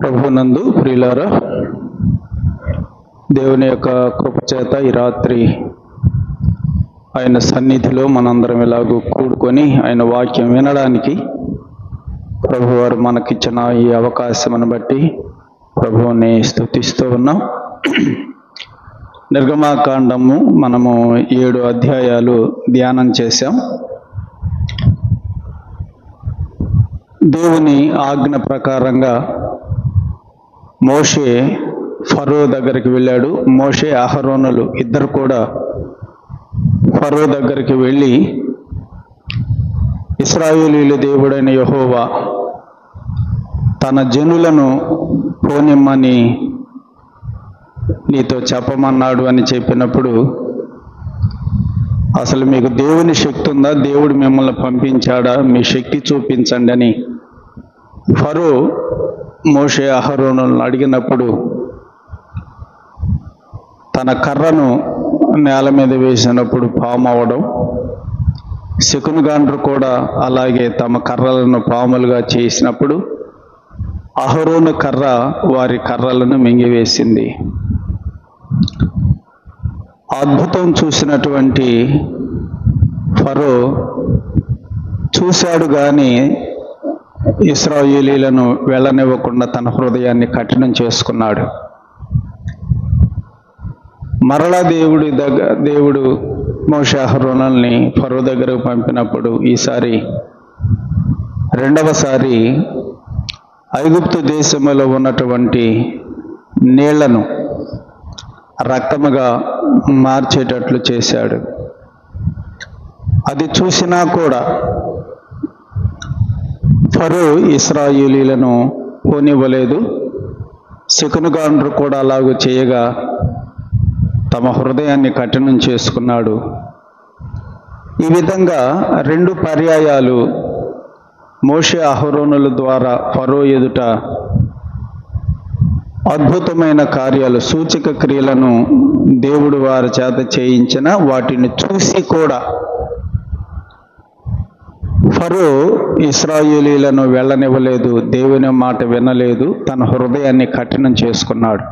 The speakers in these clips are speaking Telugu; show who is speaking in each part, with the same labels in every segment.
Speaker 1: ప్రభునందు ప్రియులారా, దేవుని యొక్క కృప చేత ఈ రాత్రి ఆయన సన్నిధిలో మనందరం ఇలాగూ కూడుకొని ఆయన వాక్యం వినడానికి ప్రభువారు మనకిచ్చిన ఈ అవకాశమును బట్టి ప్రభువుని స్తుతిస్తూ ఉన్నాం. నిర్గమాకాండము మనము 7 అధ్యాయాలు ధ్యానం చేశాం. దేవుని ఆజ్ఞ ప్రకారంగా మోషే ఫరో దగ్గరికి వెళ్ళాడు. మోషే అహరోనులు ఇద్దరు కూడా ఫరో దగ్గరికి వెళ్ళి, ఇశ్రాయేలీయుల దేవుడైన యెహోవా తన జనులను పోనిమ్మని నీతో చెప్పమన్నాడు అని చెప్పినప్పుడు, అసలు మీకు దేవుని శక్తి ఉందా, దేవుడు మిమ్మల్ని పంపించాడా, మీ శక్తి చూపించండి అని ఫరో మోషే అహరోనులను అడిగినప్పుడు తన కర్రను నేల మీద వేసినప్పుడు పాము అవడం, శకునగాండ్రు కూడా అలాగే తమ కర్రలను పాములుగా చేసినప్పుడు అహరోను కర్ర వారి కర్రలను మింగివేసింది. అద్భుతం చూసినటువంటి ఫరో చూశాడు కానీ ఇశ్రాయేలీయులను వెళ్ళనివ్వకుండా తన హృదయాన్ని కఠినం చేసుకున్నాడు. మరలా దేవుడు మోషే అహరోనుల్ని ఫరో దగ్గరకు పంపినప్పుడు ఈసారి రెండవసారి ఐగుప్తు దేశంలో ఉన్నటువంటి నీళ్లను రక్తముగా మార్చేటట్లు చేశాడు. అది చూసినా కూడా ఫరో ఇశ్రాయేలీయులను పోనివ్వలేదు. శకునగాండ్రు కూడా అలాగూ చేయగా తమ హృదయాన్ని కఠినం చేసుకున్నాడు. ఈ విధంగా 2 పర్యాయాలు మోషే అహరోనుల ద్వారా ఫరో ఎదుట అద్భుతమైన కార్యాలు, సూచక క్రియలను దేవుడు వారి చేత చేయించిన వాటిని చూసి కూడా ఫరో ఇశ్రాయేలీయులను వెళ్ళనివ్వలేదు, దేవుని మాట వినలేదు, తన హృదయాన్ని కఠినం చేసుకున్నాడు.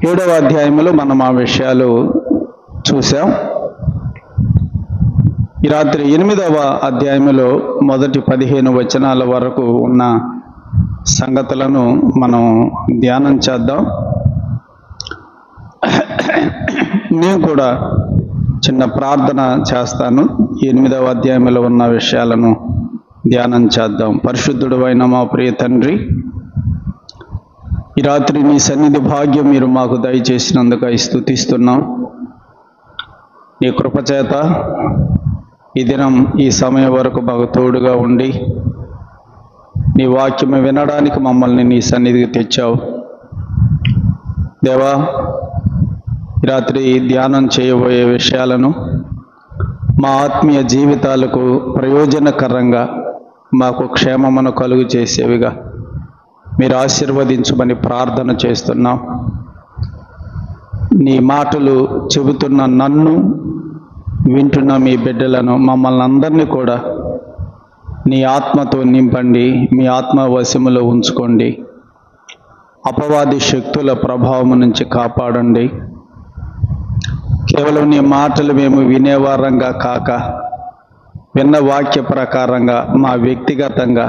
Speaker 1: 7వ అధ్యాయంలో మనం ఆ విషయాలు చూసాం. ఈ రాత్రి 8వ అధ్యాయంలో మొదటి 15 వచనాల వరకు ఉన్న సంగతులను మనం ధ్యానం చేద్దాం. నేను కూడా చిన్న ప్రార్థన చేస్తాను. 8వ అధ్యాయంలో ఉన్న విషయాలను ధ్యానం చేద్దాం. పరిశుద్ధుడు అయిన మా ప్రియ తండ్రి, ఈ రాత్రి నీ సన్నిధి భాగ్యం మీరు మాకు దయచేసినందుకు స్తుతిస్తున్నాం. నీ కృపచేత ఈ దినం ఈ సమయం వరకు మాకు తోడుగా ఉండి నీ వాక్యం వినడానికి మమ్మల్ని నీ సన్నిధికి తెచ్చావు. దేవా, రాత్రి ధ్యానం చేయబోయే విషయాలను మా ఆత్మీయ జీవితాలకు ప్రయోజనకరంగా మాకు క్షేమమును కలుగు చేసేవిగా మీరు ఆశీర్వదించమని ప్రార్థన చేస్తున్నాం. నీ మాటలు చెబుతున్న నన్ను, వింటున్న మీ బిడ్డలను, మమ్మల్ని అందరినీ కూడా నీ ఆత్మతో నింపండి, మీ ఆత్మ వశములో ఉంచుకోండి. అపవాది శక్తుల ప్రభావం నుంచి కాపాడండి. కేవలం నీ మాటలు మేము వినేవారంగా కాక విన్న వాక్య ప్రకారంగా మా వ్యక్తిగతంగా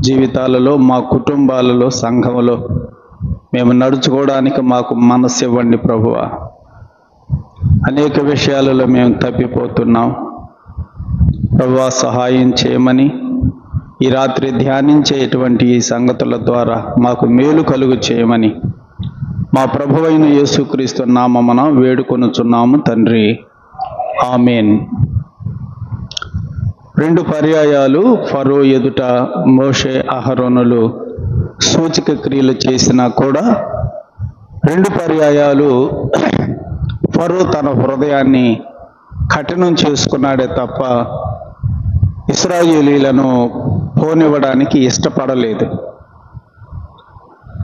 Speaker 1: జీవితాలలో, మా కుటుంబాలలో, సంఘములో మేము నడుచుకోవడానికి మాకు మనసు ఇవ్వండి ప్రభువా. అనేక విషయాలలో మేము తప్పిపోతున్నాం ప్రభువా, సహాయం చేయమని ఈ రాత్రి ధ్యానించేటువంటి ఈ సంగతుల ద్వారా మాకు మేలు కలుగు చేయమని మా ప్రభువైన యేసుక్రీస్తు నామమున వేడుకొనుచున్నాము తండ్రి, ఆమేన్. 2 పర్యాయాలు ఫరో ఎదుట మోషే అహరోనులు సూచక క్రియలు చేసినా కూడా 2 పర్యాయాలు ఫరో తన హృదయాన్ని కఠినం చేసుకున్నాడే తప్ప ఇశ్రాయేలీయులను పోనివ్వడానికి ఇష్టపడలేదు.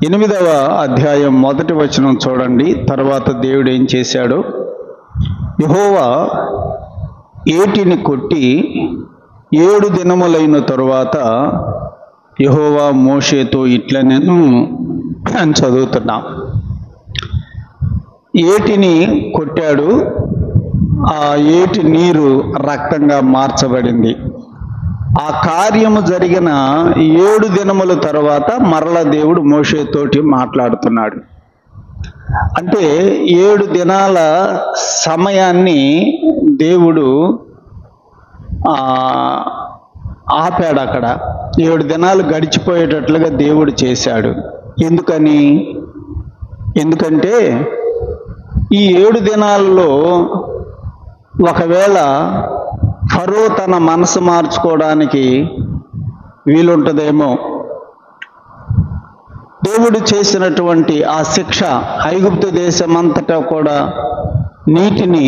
Speaker 1: 8వ అధ్యాయం 1వ వచనం చూడండి. తర్వాత దేవుడు ఏం చేశాడో, యెహోవా ఏటిని కొట్టి 7 దినములైన తరువాత యెహోవా మోషేతో ఇట్లా నేను చదువుతున్నాం. ఏటిని కొట్టాడు, ఆ ఏటి నీరు రక్తంగా మార్చబడింది. ఆ కార్యము జరిగిన 7 దినముల తర్వాత మరల దేవుడు మోషేతోటి మాట్లాడుతున్నాడు. అంటే 7 దినాల సమయాన్ని దేవుడు ఆపాడు. అక్కడ 7 దినాలు గడిచిపోయేటట్లుగా దేవుడు చేశాడు. ఎందుకంటే ఈ 7 దినాల్లో ఒకవేళ ఫరో తన మనసు మార్చుకోవడానికి వీలుంటుందేమో. దేవుడు చేసినటువంటి ఆ శిక్ష ఐగుప్తు దేశమంతటా కూడా నీటిని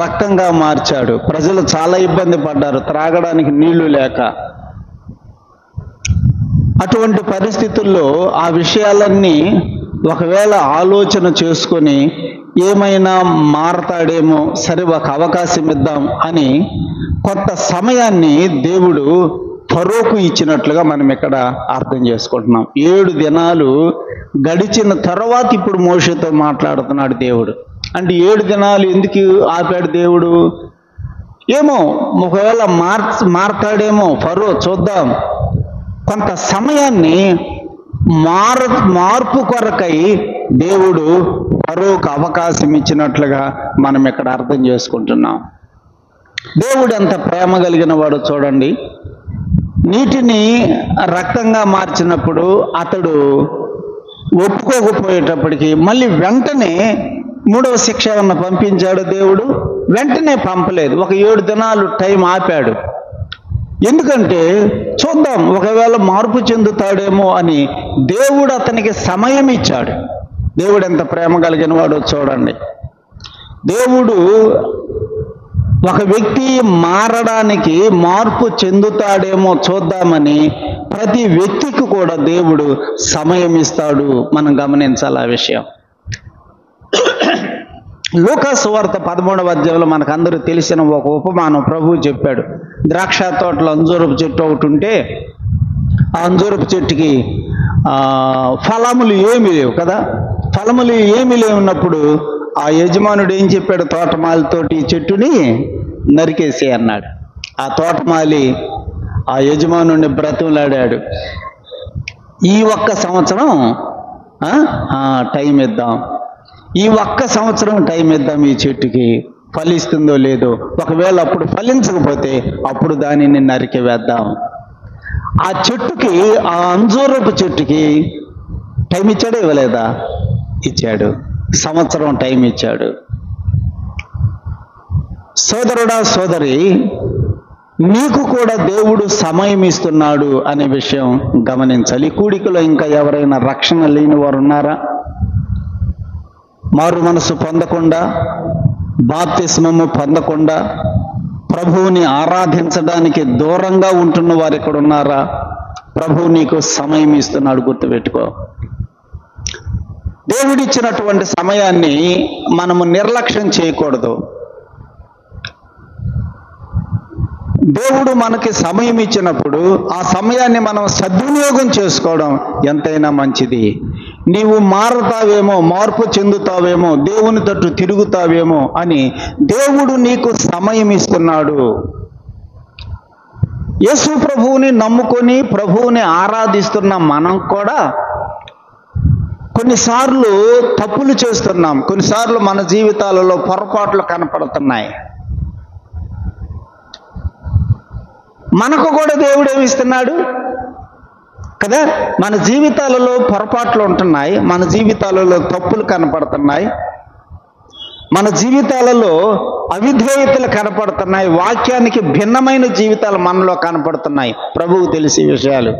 Speaker 1: రక్తంగా మార్చాడు. ప్రజలు చాలా ఇబ్బంది పడ్డారు, త్రాగడానికి నీళ్లు లేక. అటువంటి పరిస్థితుల్లో ఆ విషయాలన్నీ ఒకవేళ ఆలోచన చేసుకొని ఏమైనా మారతాడేమో, సరే ఒక అవకాశం ఇద్దాం అని కొంత సమయాన్ని దేవుడు ఫరోకు ఇచ్చినట్లుగా మనం ఇక్కడ అర్థం చేసుకుంటున్నాం. 7 దినాలు గడిచిన తర్వాత ఇప్పుడు మోషేతో మాట్లాడుతున్నాడు దేవుడు. అంటే 7 దినాలు ఎందుకు ఆపాడు దేవుడు? ఏమో, ఒకవేళ మారతాడేమో ఫరో, చూద్దాం. కొంత సమయాన్ని మార్పు కొరకై దేవుడు ఫరోకు అవకాశం ఇచ్చినట్లుగా మనం ఇక్కడ అర్థం చేసుకుంటున్నాం. దేవుడు ఎంత ప్రేమ కలిగిన వాడు చూడండి. నీటిని రక్తంగా మార్చినప్పుడు అతడు ఒప్పుకోకపోయేటప్పటికి మళ్ళీ వెంటనే 3వ శిక్ష ఏమన్నా పంపించాడు దేవుడు? వెంటనే పంపలేదు. ఒక 7 దినాలు టైం ఆపాడు. ఎందుకంటే చూద్దాం, ఒకవేళ మార్పు చెందుతాడేమో అని దేవుడు అతనికి సమయం ఇచ్చాడు. దేవుడు ఎంత ప్రేమ కలిగిన వాడో చూడండి. దేవుడు ఒక వ్యక్తి మారడానికి, మార్పు చెందుతాడేమో చూద్దామని ప్రతి వ్యక్తికి కూడా దేవుడు సమయం ఇస్తాడు. మనం గమనించాలి ఆ విషయం. లూకా సువార్త 13వ అధ్యాయంలో మనకు అందరూ తెలిసిన ఒక ఉపమానం ప్రభువు చెప్పాడు. ద్రాక్ష తోటలో అంజూరపు చెట్టు ఒకటి ఉంటే ఆ అంజూరపు చెట్టుకి ఫలములు ఏమీ లేవు కదా. ఫలములు ఏమీ లేవున్నప్పుడు ఆ యజమానుడు ఏం చెప్పాడు? తోటమాలితోటి ఈ చెట్టుని నరికేసే అన్నాడు. ఆ తోటమాలి ఆ యజమానుడిని బ్రతిమలాడాడు. ఈ ఒక్క సంవత్సరం టైం ఇద్దాం, ఈ ఒక్క సంవత్సరం టైం ఇద్దాం, ఈ చెట్టుకి ఫలిస్తుందో లేదో, ఒకవేళ అప్పుడు ఫలించకపోతే అప్పుడు దానిని నరికి వేద్దాం. ఆ చెట్టుకి, ఆ అంజూరపు చెట్టుకి టైం ఇచ్చాడా ఇవ్వలేదా? ఇచ్చాడు. సంవత్సరం టైం ఇచ్చాడు. సోదరుడా, సోదరి, నీకు కూడా దేవుడు సమయం ఇస్తున్నాడు అనే విషయం గమనించాలి. ఈ కూడికలో ఇంకా ఎవరైనా రక్షణ లేని వారు ఉన్నారా? మారు మనసు పొందకుండా, బాప్తిస్మము పొందకుండా, ప్రభువుని ఆరాధించడానికి దూరంగా ఉంటున్న వారు ఇక్కడ ఉన్నారా? ప్రభువు నీకు సమయం ఇస్తున్నాడు, గుర్తుపెట్టుకో. దేవుడిచ్చినటువంటి సమయాన్ని మనము నిర్లక్ష్యం చేయకూడదు. దేవుడు మనకి సమయం ఇచ్చినప్పుడు ఆ సమయాన్ని మనం సద్వినియోగం చేసుకోవడం ఎంతైనా మంచిది. నీవు మారుతావేమో, మార్పు చెందుతావేమో, దేవుని తట్టు తిరుగుతావేమో అని దేవుడు నీకు సమయం ఇస్తున్నాడు. యేసు ప్రభువుని నమ్ముకొని ప్రభువుని ఆరాధిస్తున్న మనం కూడా కొన్నిసార్లు తప్పులు చేస్తున్నాం. కొన్నిసార్లు మన జీవితాలలో పొరపాట్లు కనపడుతున్నాయి. మనకు కూడా దేవుడు ఏమిస్తున్నాడు కదా. మన జీవితాలలో పొరపాట్లు ఉంటున్నాయి, మన జీవితాలలో తప్పులు కనపడుతున్నాయి, మన జీవితాలలో అవిధేయతలు కనపడుతున్నాయి, వాక్యానికి భిన్నమైన జీవితాలు మనలో కనపడుతున్నాయి. ప్రభువు తెలిసే విషయాలు.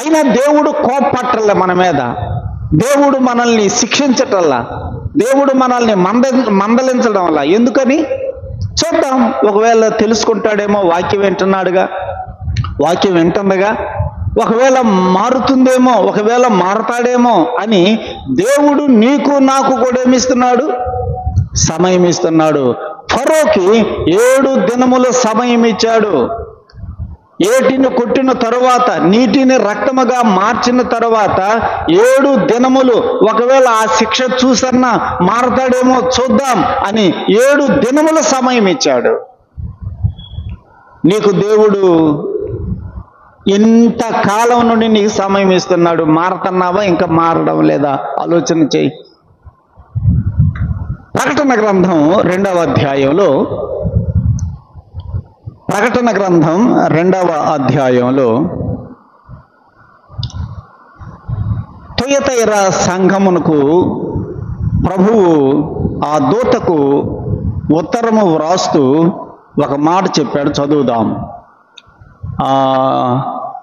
Speaker 1: అయినా దేవుడు కోపపట్టలే మన మీద, దేవుడు మనల్ని శిక్షించటల్లా, దేవుడు మనల్ని మందలించడం వల్ల. ఎందుకని? చూద్దాం, ఒకవేళ తెలుసుకుంటాడేమో, వాక్యం వింటున్నాడుగా, వాక్యం వింటుండగా ఒకవేళ మారుతుందేమో, ఒకవేళ మారతాడేమో అని దేవుడు నీకు నాకు కూడా ఏమిస్తున్నాడు? సమయం ఇస్తున్నాడు. ఫరోకి 7 దినముల సమయం ఇచ్చాడు. ఏటిని కొట్టిన తరువాత, నీటిని రక్తముగా మార్చిన తరువాత 7 దినములు, ఒకవేళ ఆ శిక్ష చూసన్నా మారతాడేమో చూద్దాం అని 7 దినముల సమయం ఇచ్చాడు. నీకు దేవుడు ఇంత కాలం నుండి నీకు సమయం ఇస్తున్నాడు. మారుతున్నావా? ఇంకా మారడం లేదా? ఆలోచన చేయి. ప్రకటన గ్రంథం 2వ అధ్యాయంలో, ప్రకటన గ్రంథం 2వ అధ్యాయంలో తుయతైరా సంఘమునకు ప్రభువు ఆ దూతకు ఉత్తరము వ్రాస్తూ ఒక మాట చెప్పాడు. చదువుదాం.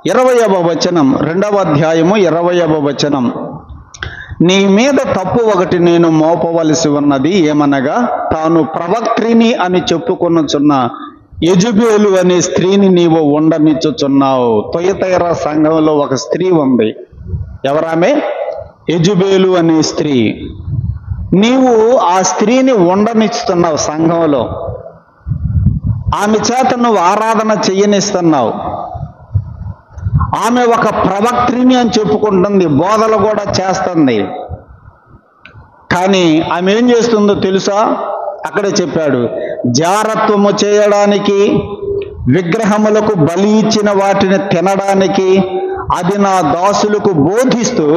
Speaker 1: 20వ వచనం, 2వ అధ్యాయము 20వ వచనం. నీ మీద తప్పు ఒకటి నేను మోపవలసి ఉన్నది, ఏమనగా తాను ప్రవక్త్రిని అని చెప్పుకొనుచున్న యెజబెలు అనే స్త్రీని నీవు ఉండనిచ్చుచున్నావు. తుయతైరా సంఘంలో ఒక స్త్రీ ఉంది. ఎవరామె? యెజబెలు అనే స్త్రీ. నీవు ఆ స్త్రీని ఉండనిస్తున్నావు సంఘంలో. ఆమె చేత నువ్వు ఆరాధన చెయ్యనిస్తున్నావు. ఆమె ఒక ప్రవక్త్రిని అని చెప్పుకుంటుంది, బోధలు కూడా చేస్తుంది. కానీ ఆమె ఏం చేస్తుందో తెలుసా? అక్కడే చెప్పాడు, జారత్వము చేయడానికి, విగ్రహములకు బలి ఇచ్చిన వాటిని తినడానికి అది నా దాసులకు బోధిస్తూ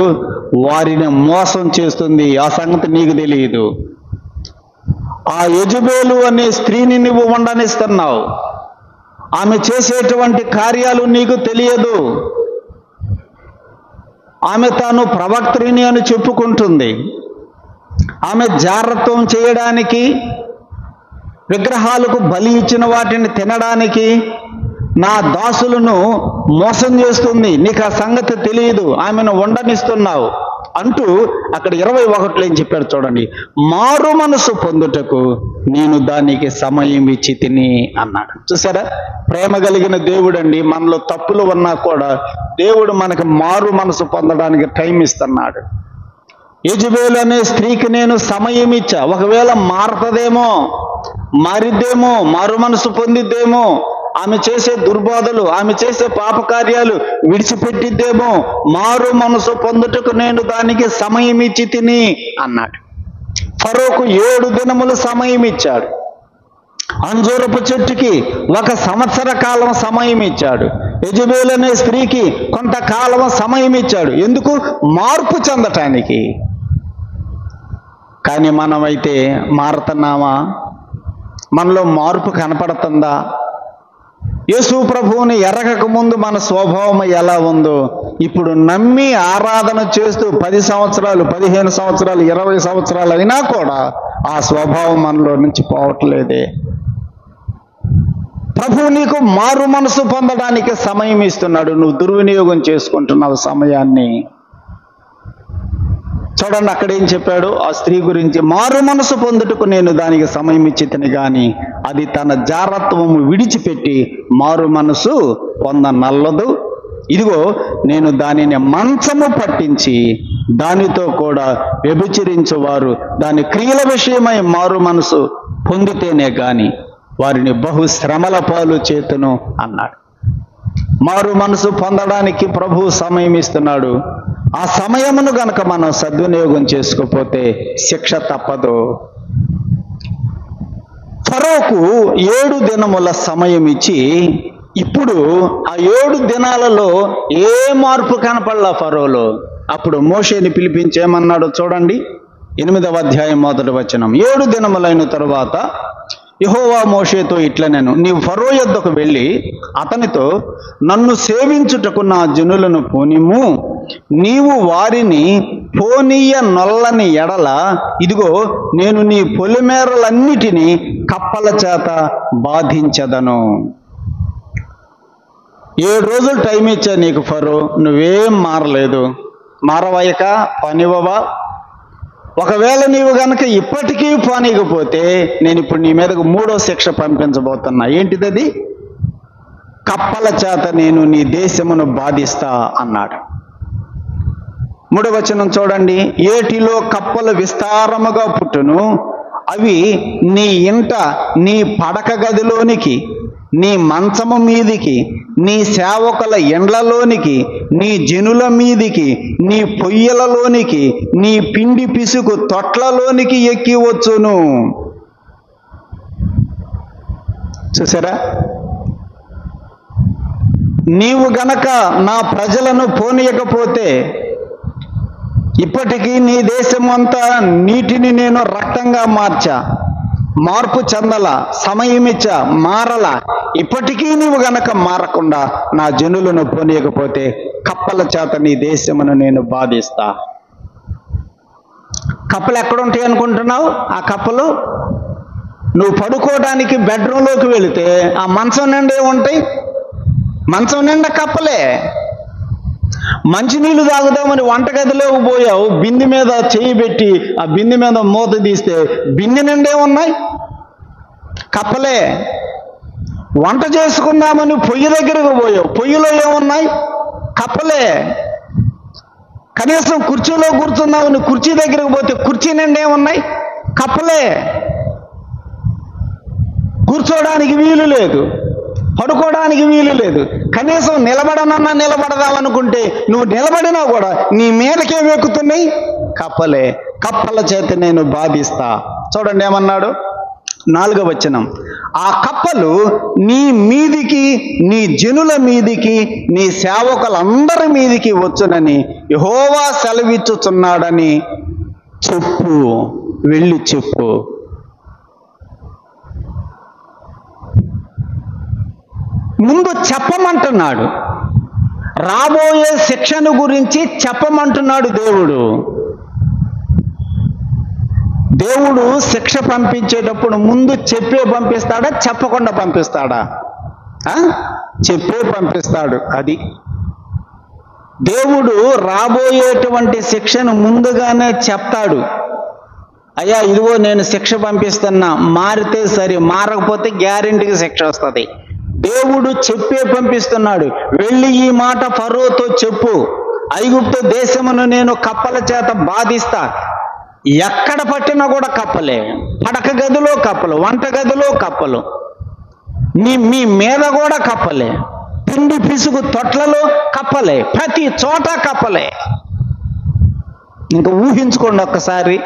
Speaker 1: వారిని మోసం చేస్తుంది. ఆ సంగతి నీకు తెలియదు. ఆ యెజబెలు అనే స్త్రీని నువ్వు ఉండనిస్తున్నావు. ఆమె చేసేటువంటి కార్యాలు నీకు తెలియదు. ఆమె తాను ప్రవక్త్రిని అని చెప్పుకుంటుంది. ఆమె జారత్వం చేయడానికి, విగ్రహాలకు బలి ఇచ్చిన వాటిని తినడానికి నా దాసులను మోసం చేస్తుంది. నీకు ఆ సంగతి తెలియదు. ఆమెను ఉండనిస్తున్నావు అంటూ అక్కడ 21లో ఏం చెప్పాడు చూడండి. మారు మనసు పొందుటకు నేను దానికి సమయం ఇచ్చి తిని అన్నాడు. చూసారా? ప్రేమ కలిగిన దేవుడు అండి. మనలో తప్పులు ఉన్నా కూడా దేవుడు మనకు మారు మనసు పొందడానికి టైం ఇస్తున్నాడు. యెజబెలు అనే స్త్రీకి నేను సమయం ఇచ్చా. ఒకవేళ మారుతుందేమో, మారిద్దేమో, మారు మనసు పొందిద్దేమో, ఆమె చేసే దుర్బోధలు, ఆమె చేసే పాపకార్యాలు విడిచిపెట్టిద్దేమో. మారు మనసు పొందుటకు నేను దానికి సమయం ఇచ్చి తిని అన్నాడు. ఫరోకు 7 దినములు సమయం ఇచ్చాడు. అంజూరపు చెట్టుకి 1 సంవత్సర కాలం సమయం ఇచ్చాడు. యెజబెలు అనే స్త్రీకి కొంతకాలం సమయం ఇచ్చాడు. ఎందుకు? మార్పు చెందటానికి. కానీ మనమైతే మారుతున్నామా? మనలో మార్పు కనపడుతుందా? యేసు ప్రభువుని ఎరగక ముందు మన స్వభావం ఎలా ఉందో ఇప్పుడు నమ్మి ఆరాధన చేస్తూ 10 సంవత్సరాలు, 15 సంవత్సరాలు, 20 సంవత్సరాలు అయినా కూడా ఆ స్వభావం మనలో నుంచి పోవట్లేదే. ప్రభువు నీకు మారు మనసు పొందడానికి సమయం ఇస్తున్నాడు. నువ్వు దుర్వినియోగం చేసుకుంటున్నావు సమయాన్ని. చూడండి అక్కడ ఏం చెప్పాడు ఆ స్త్రీ గురించి. మారు మనసు పొందుటకు నేను దానికి సమయం ఇచ్చి తిని గాని అది తన జారత్వము విడిచిపెట్టి మారు మనసు పొందనల్లదు. ఇదిగో నేను దానిని మంచము పట్టించి దానితో కూడా వ్యభిచరించువారు దాని క్రియల విషయమై మారు మనసు పొందితేనే గాని వారిని బహు శ్రమల పాలు చేతును అన్నాడు. మారు మనసు పొందడానికి ప్రభువు సమయం ఇస్తున్నాడు. ఆ సమయమును గనక మనం సద్వినియోగం చేసుకోకపోతే శిక్ష తప్పదు. ఫరోకు 7 దినముల సమయం ఇచ్చి ఇప్పుడు ఆ 7 దినాలలో ఏ మార్పు కనపడలా ఫరోలో. అప్పుడు మోషేని పిలిపించి ఏమన్నాడో చూడండి. 8వ అధ్యాయం 1వ వచనం. 7 దినములైన తరువాత యెహోవా మోషేతో ఇట్లనెను, నీవు ఫరో యొద్దకు వెళ్ళి అతనితో నన్ను సేవించుటకు నా జనులను పోనిమ్ము, నీవు వారిని పోనీయ నొల్లని ఎడల ఇదిగో నేను నీ పొలిమేరలన్నిటినీ కప్పల చేత బాధించదను. 7 రోజులు టైం ఇచ్చా నీకు ఫరో, నువ్వేం మారలేదు. మారవయ్యక పనివ్వవా? ఒకవేళ నీవు గనక ఇప్పటికీ పోనీకపోతే నేను ఇప్పుడు నీ మీదకు 3వ శిక్ష పంపించబోతున్నా. ఏంటిదది? కప్పల చేత నేను నీ దేశమును బాధిస్తా అన్నాడు. 3వ వచనం చూడండి. ఏటిలో కప్పలు విస్తారముగా పుట్టును, అవి నీ ఇంట నీ పడక గదిలోనికి నీ మంచము మీదికి, నీ సేవకుల ఎండ్లలోనికి, నీ జనుల మీదికి, నీ పొయ్యలలోనికి, నీ పిండి పిసుకు తొట్లలోనికి ఎక్కి వచ్చును. చూసారా? నీవు గనక నా ప్రజలను పోనీయకపోతే ఇప్పటికీ నీ దేశమంతా నీటిని నేను రక్తంగా మార్పు చెందల, సమయమిచ్చ మారల. ఇప్పటికీ నీవు గనక మారకుండా నా జనులను పోనీయకపోతే కప్పల చేత నీ దేశమును నేను బాధిస్తా. కప్పలు ఎక్కడుంటాయి అనుకుంటున్నావు? ఆ కప్పలు నువ్వు పడుకోవడానికి బెడ్రూమ్లోకి వెళితే ఆ మంచం నిండా ఏముంటాయి? మంచం నిండా కప్పలే. మంచినీళ్ళు తాగుదామని వంటగదిలోకి పోయావు, బిందె మీద చేయి పెట్టి ఆ బిందె మీద మూత తీస్తే బిందె నిండే ఉన్నాయి కప్పలే. వంట చేసుకుందామని పొయ్యి దగ్గరకు పోయావు, పొయ్యిలో ఏమున్నాయి? కప్పలే. కనీసం కుర్చీలో కూర్చుందామని కుర్చీ దగ్గరకు పోతే కుర్చీ నిండా ఏమున్నాయి? కప్పలే. కూర్చోడానికి వీలు లేదు, పడుకోవడానికి వీలు లేదు. కనీసం నిలబడనన్నా నిలబడదామనుకుంటే నువ్వు నిలబడినా కూడా నీ మీదకేం ఎక్కుతున్నాయి? కప్పలే. కప్పల చేత నేను బాధిస్తా. చూడండి ఏమన్నాడు 4వ వచనం. ఆ కప్పలు నీ మీదికి, నీ జనుల మీదికి, నీ సేవకులందరి మీదికి వచ్చునని యెహోవా సెలవిచ్చుచున్నాడని చెప్పు. వెళ్ళి చెప్పు. ముందు చెప్పమంటున్నాడు. రాబోయే శిక్షను గురించి చెప్పమంటున్నాడు దేవుడు. దేవుడు శిక్ష పంపించేటప్పుడు ముందు చెప్పే పంపిస్తాడా, చెప్పకుండా పంపిస్తాడా? చెప్పే పంపిస్తాడు. అది దేవుడు రాబోయేటువంటి శిక్షను ముందుగానే చెప్తాడు. అయ్యా ఇదిగో నేను శిక్ష పంపిస్తున్నా, మారితే సరే, మారకపోతే గ్యారెంటీకి శిక్ష వస్తుంది. దేవుడు చెప్పే పంపిస్తున్నాడు. వెళ్ళి ఈ మాట ఫరోతో చెప్పు, ఐగుప్తు దేశమును నేను కప్పల చేత బాధిస్తా. ఎక్కడ పట్టినా కూడా కప్పలే. పడక గదిలో కప్పలు, వంట గదిలో కప్పలు, మీ మీద కూడా కప్పలే, పిండి పిసుకు తొట్లలో కప్పలే, ప్రతి చోట కప్పలే. ఇంకా ఊహించుకోండి ఒక్కసారి.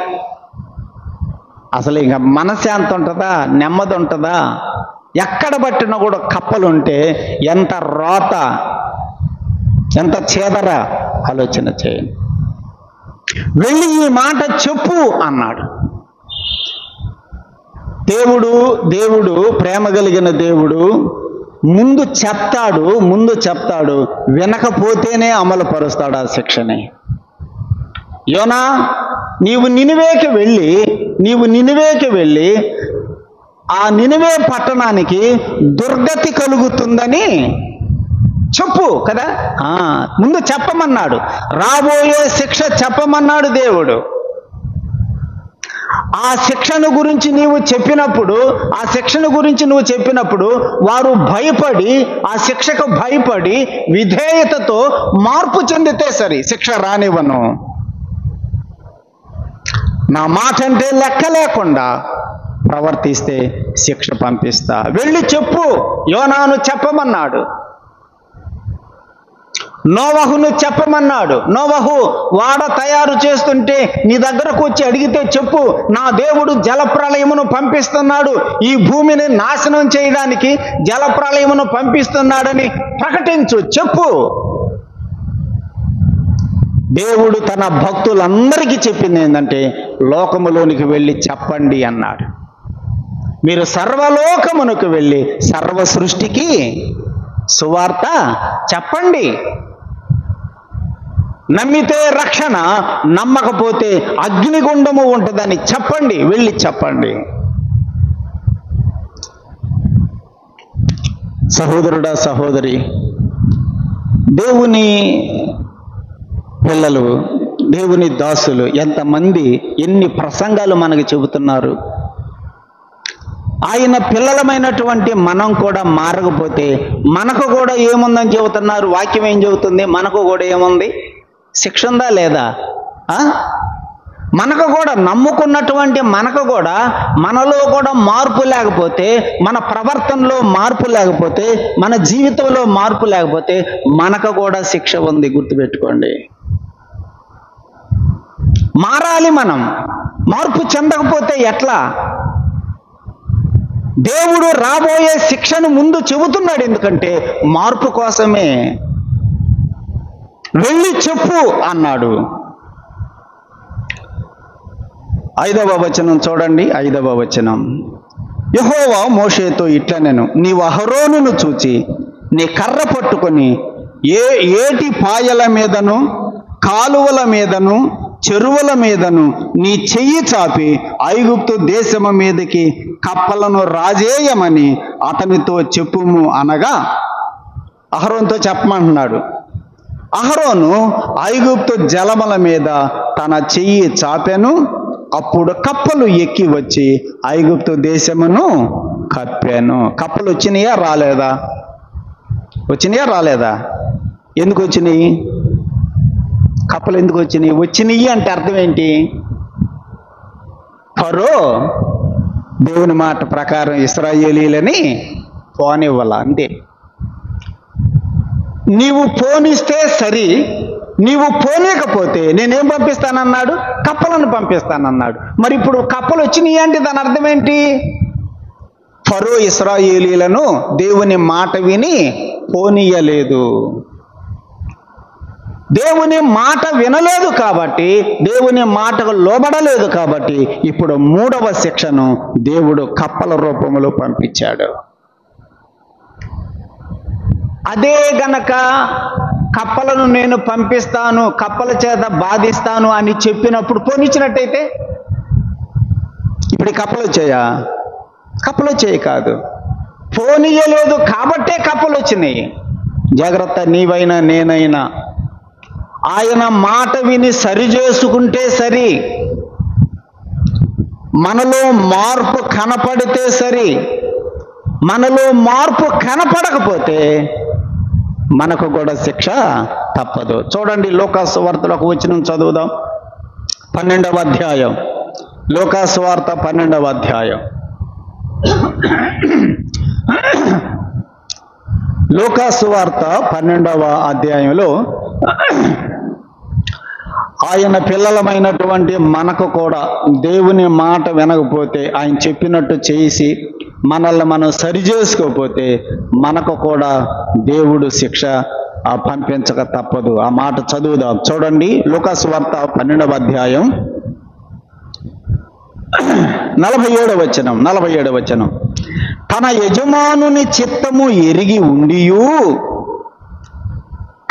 Speaker 1: అసలు ఇంకా మనశ్శాంతి ఉంటుందా, నెమ్మది ఉంటుందా? ఎక్కడ పట్టినా కూడా కప్పలుంటే ఎంత రోత, ఎంత చేదర ఆలోచన చేయండి. వెళ్ళి ఈ మాట చెప్పు అన్నాడు. దేవుడు ప్రేమ కలిగిన దేవుడు ముందు చెప్తాడు, వినకపోతేనే అమలు పరుస్తాడు ఆ శిక్షని. యోనా నీవు నినివేకి వెళ్ళి ఆ నినివే పట్టణానికి దుర్గతి కలుగుతుందని చెప్పు కదా. ముందు చెప్పమన్నాడు. రాబోయే శిక్ష చెప్పమన్నాడు దేవుడు. ఆ శిక్షను గురించి నువ్వు చెప్పినప్పుడు వారు భయపడి, ఆ శిక్షకు భయపడి విధేయతతో మార్పు చెందితే సరి, శిక్ష రానివ్వను. నా మాట అంటే లెక్క లేకుండా ప్రవర్తిస్తే శిక్ష పంపిస్తా. వెళ్ళి చెప్పు. యోనాను చెప్పమన్నాడు, నోవహును చెప్పమన్నాడు. నోవహు వాడ తయారు చేస్తుంటే నీ దగ్గరకు వచ్చి అడిగితే చెప్పు, నా దేవుడు జలప్రళయమును పంపిస్తున్నాడు, ఈ భూమిని నాశనం చేయడానికి జలప్రళయమును పంపిస్తున్నాడని ప్రకటించు, చెప్పు. దేవుడు తన భక్తులందరికీ చెప్పింది ఏంటంటే, లోకములోనికి వెళ్ళి చెప్పండి అన్నాడు. మీరు సర్వలోకమునకు వెళ్ళి సర్వ సృష్టికి సువార్త చెప్పండి. నమ్మితే రక్షణ, నమ్మకపోతే అగ్నిగుండము ఉంటుందని చెప్పండి. వెళ్ళి చెప్పండి. సహోదరుడా, సహోదరి, దేవుని పిల్లలు, దేవుని దాసులు ఎంతమంది ఎన్ని ప్రసంగాలు మనకి చెబుతున్నారు. ఆయన పిల్లలమైనటువంటి మనం కూడా మారకపోతే మనకు కూడా ఏముందని చెబుతున్నారు. వాక్యం ఏం చెబుతుంది? మనకు కూడా ఏముంది? శిక్ష ఉందా లేదా? మనకు కూడా నమ్ముకున్నటువంటి మనకు కూడా మనలో కూడా మార్పు లేకపోతే, మన ప్రవర్తనలో మార్పు లేకపోతే, మన జీవితంలో మార్పు లేకపోతే మనకు కూడా శిక్ష ఉంది, గుర్తుపెట్టుకోండి. మారాలి. మనం మార్పు చెందకపోతే ఎట్లా? దేవుడు రాబోయే శిక్షను ముందు చెబుతున్నాడు. ఎందుకంటే మార్పు కోసమే. వెళ్ళి చెప్పు అన్నాడు. 5వ వచనం చూడండి. 5వ వచనం, యెహోవా మోషేతో ఇట్లనెను, నీవు అహరోనును చూచి నీ కర్ర పట్టుకొని ఏటి పాయల మీదను కాలువల మీదను చెరువుల మీదను నీ చెయ్యి చాపి ఐగుప్తు దేశము మీదకి కప్పలను రాజేయమని అతనితో చెప్పుము అనగా, అహరోనుతో చెప్పమంటున్నాడు. అహరోను ఐగుప్తు జలముల మీద తన చెయ్యి చాపెను. అప్పుడు కప్పలు ఎక్కి వచ్చి ఐగుప్తు దేశమును కప్పాను. కప్పలు వచ్చినాయా రాలేదా? వచ్చినాయా రాలేదా? ఎందుకు వచ్చినాయి? కప్పలు ఎందుకు వచ్చినాయి? వచ్చినాయి అంటే అర్థం ఏంటి? ఫరో దేవుని మాట ప్రకారం ఇశ్రాయేలీలని పోనివ్వాల, అంతే. నీవు పోనిస్తే సరి, నీవు పోనీయకపోతే నేనేం పంపిస్తానన్నాడు? కప్పలను పంపిస్తానన్నాడు. మరి ఇప్పుడు కప్పలు వచ్చినాయి అంటే దాని అర్థం ఏంటి? ఫరో ఇశ్రాయేలీలను దేవుని మాట విని పోనీయలేదు. దేవుని మాట వినలేదు కాబట్టి, దేవుని మాటకు లోబడలేదు కాబట్టి ఇప్పుడు 3వ శిక్షను దేవుడు కప్పల రూపంలో పంపించాడు. అదే గనక కప్పలను నేను పంపిస్తాను, కప్పల చేత బాధిస్తాను అని చెప్పినప్పుడు పోనిచ్చినట్టయితే, ఇప్పుడు కప్పలు వచ్చాయా? కప్పలు వచ్చాయి కాదు, పోనీయలేదు కాబట్టే కప్పలు వచ్చినాయి. జాగ్రత్త, నీవైనా నేనైనా ఆయన మాట విని సరి చేసుకుంటే సరి, మనలో మార్పు కనపడితే సరి. మనలో మార్పు కనపడకపోతే మనకు కూడా శిక్ష తప్పదు. చూడండి, లూకాసు వార్తలో ఒక వచనం చదువుదాం. 12వ అధ్యాయం, లూకాసు వార్త 12వ అధ్యాయం. లూకాసు వార్త 12వ అధ్యాయంలో ఆయన పిల్లలమైనటువంటి మనకు కూడా దేవుని మాట వినకపోతే, ఆయన చెప్పినట్టు చేసి మనల్ని మనం సరి చేసుకోకపోతే మనకు కూడా దేవుడు శిక్ష పంపించక తప్పదు. ఆ మాట చదువుదాం. చూడండి, లూకాసు వార్త 12వ అధ్యాయం 47వ వచనం. 47వ వచనం, తన యజమానుని చిత్తము ఎరిగి ఉండియు,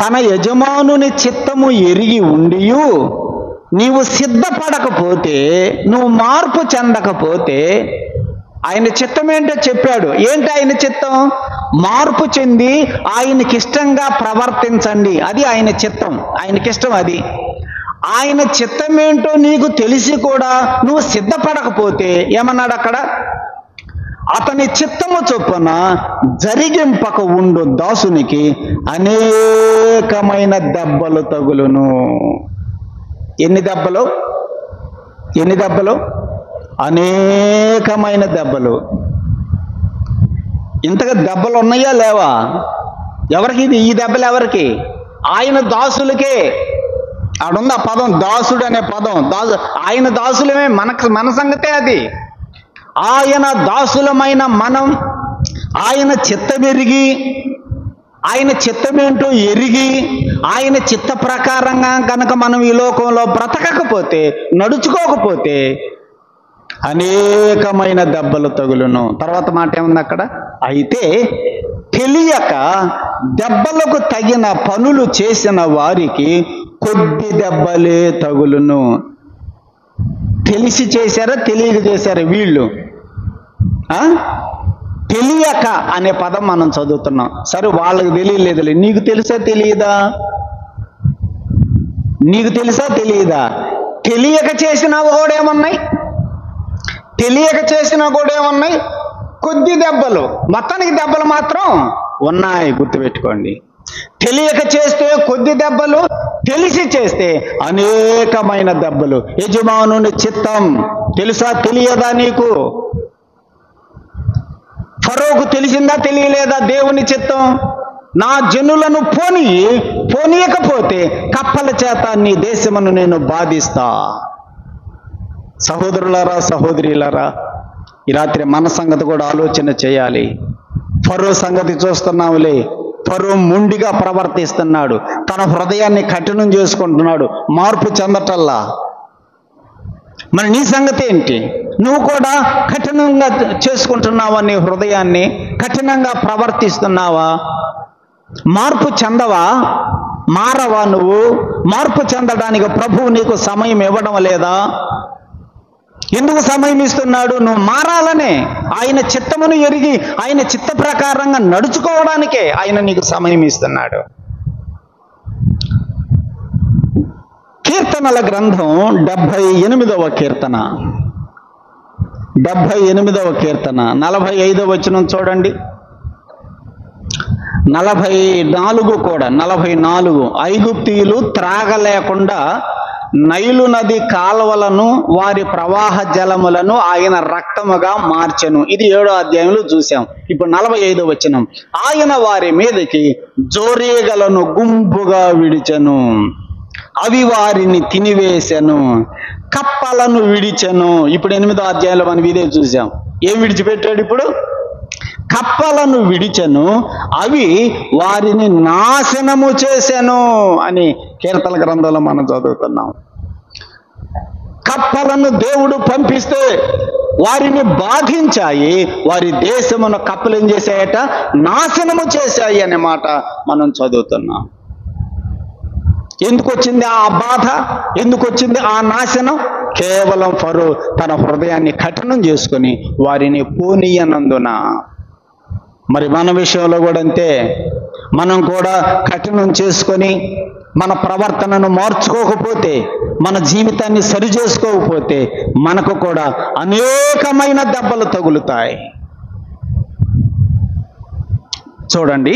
Speaker 1: తన యజమానుని చిత్తము ఎరిగి ఉండియు నీవు సిద్ధపడకపోతే, నువ్వు మార్పు చెందకపోతే, ఆయన చిత్తం ఏంటో చెప్పాడు. ఏంటి ఆయన చిత్తం? మార్పు చెంది ఆయనకి ఇష్టంగా ప్రవర్తించండి, అది ఆయన చిత్తం. ఆయనకిష్టం అది. ఆయన చిత్తం ఏంటో నీకు తెలిసి కూడా నువ్వు సిద్ధపడకపోతే ఏమన్నాడు అక్కడ? అతని చిత్తము చొప్పున జరిగింపక ఉండు దాసునికి అనేకమైన దెబ్బలు తగులును. ఎన్ని దెబ్బలు? ఎన్ని దెబ్బలు? అనేకమైన దెబ్బలు. ఇంతగా దెబ్బలు ఉన్నాయా లేవా? ఎవరికి ఇది? ఈ దెబ్బలు ఎవరికి? ఆయన దాసులకే. ఆడుంది ఆ పదం, దాసుడు అనే పదం. ఆయన దాసులమే, మన సంగతే అది. ఆయన దాసులమైన మనం ఆయన చిత్తమెరిగి, ఆయన చిత్తమేంటో ఎరిగి, ఆయన చిత్త ప్రకారంగా కనుక మనం ఈ లోకంలో బ్రతకకపోతే, నడుచుకోకపోతే అనేకమైన దెబ్బలు తగులును. తర్వాత మాట ఏముంది అక్కడ? అయితే తెలియక దెబ్బలకు తగిన పనులు చేసిన వారికి కొద్ది దెబ్బలే తగులును. తెలిసి చేశారా తెలియక చేశారా వీళ్ళు? తెలియక అనే పదం మనం చదువుతున్నాం. సరే, వాళ్ళకి తెలియలేదులే. నీకు తెలుసా తెలియదా? నీకు తెలుసా తెలియదా? తెలియక చేసినా కూడా ఏమన్నాయి? తెలియక చేసినా కూడా ఏమన్నాయి? కొద్ది దెబ్బలు. మొత్తానికి దెబ్బలు మాత్రం ఉన్నాయి, గుర్తుపెట్టుకోండి. తెలియక చేస్తే కొద్ది దెబ్బలు, తెలిసి చేస్తే అనేకమైన దెబ్బలు. యజమానుని చిత్తం తెలుసా తెలియదా నీకు? ఫరోకు తెలిసిందా తెలియలేదా దేవుని చిత్తం? నా జనులను పోనీయకపోతే కప్పల చేత నీ దేశమును నేను బాధిస్తా. సహోదరులారా, సహోదరులారా, ఈ రాత్రి మన సంగతి కూడా ఆలోచన చేయాలి. ఫరో సంగతి చూస్తున్నావులే, ఫరో మొండిగా ప్రవర్తిస్తున్నాడు, తన హృదయాన్ని కఠినం చేసుకుంటున్నాడు, మార్పు చెందటల్లా. మరి నీ సంగతి ఏంటి? నువ్వు కూడా కఠినంగా చేసుకుంటున్నావా? నీ హృదయాన్ని కఠినంగా ప్రవర్తిస్తున్నావా? మార్పు చెందవా? మారవా? నువ్వు మార్పు చెందడానికి ప్రభువు నీకు సమయం ఇవ్వడం లేదా? ఎందుకు సమయం ఇస్తున్నాడు? నువ్వు మారాలనే, ఆయన చిత్తమును ఎరిగి ఆయన చిత్త ప్రకారంగా నడుచుకోవడానికే ఆయన నీకు సమయం ఇస్తున్నాడు. కీర్తనల గ్రంథం 78వ కీర్తన 45వ వచనం చూడండి. 44 కూడా 44 ఐగుప్తీయులు త్రాగలేకుండా నైలు నది కాలువలను వారి ప్రవాహ జలములను ఆయన రక్తముగా మార్చెను. ఇది 7వ అధ్యాయంలో చూసాం. ఇప్పుడు 45వ వచనం, ఆయన వారి మీదకి జోరీగలను గుంపుగా విడిచెను, అవి వారిని తినివేశను, కప్పలను విడిచెను. ఇప్పుడు 8వ అధ్యాయంలో మనం ఇదే చూసాం. ఏం విడిచిపెట్టాడు? ఇప్పుడు కప్పలను విడిచెను, అవి వారిని నాశనము చేసెను అని కీర్తన గ్రంథంలో మనం చదువుతున్నాం. కప్పలను దేవుడు పంపిస్తే వారిని బాధించాయి, వారి దేశమును కప్పలు ఏం చేశాయట? నాశనము చేశాయి అనే మాట మనం చదువుతున్నాం. ఎందుకు వచ్చింది ఆ బాధ? ఎందుకు వచ్చింది ఆ నాశనం? కేవలం ఫరో తన హృదయాన్ని కఠినం చేసుకొని వారిని పోనీయనందున. మరి మన విషయంలో కూడా అంతే. మనం కూడా కఠినం చేసుకొని మన ప్రవర్తనను మార్చుకోకపోతే, మన జీవితాన్ని సరి చేసుకోకపోతే మనకు కూడా అనేకమైన దెబ్బలు తగులుతాయి. చూడండి,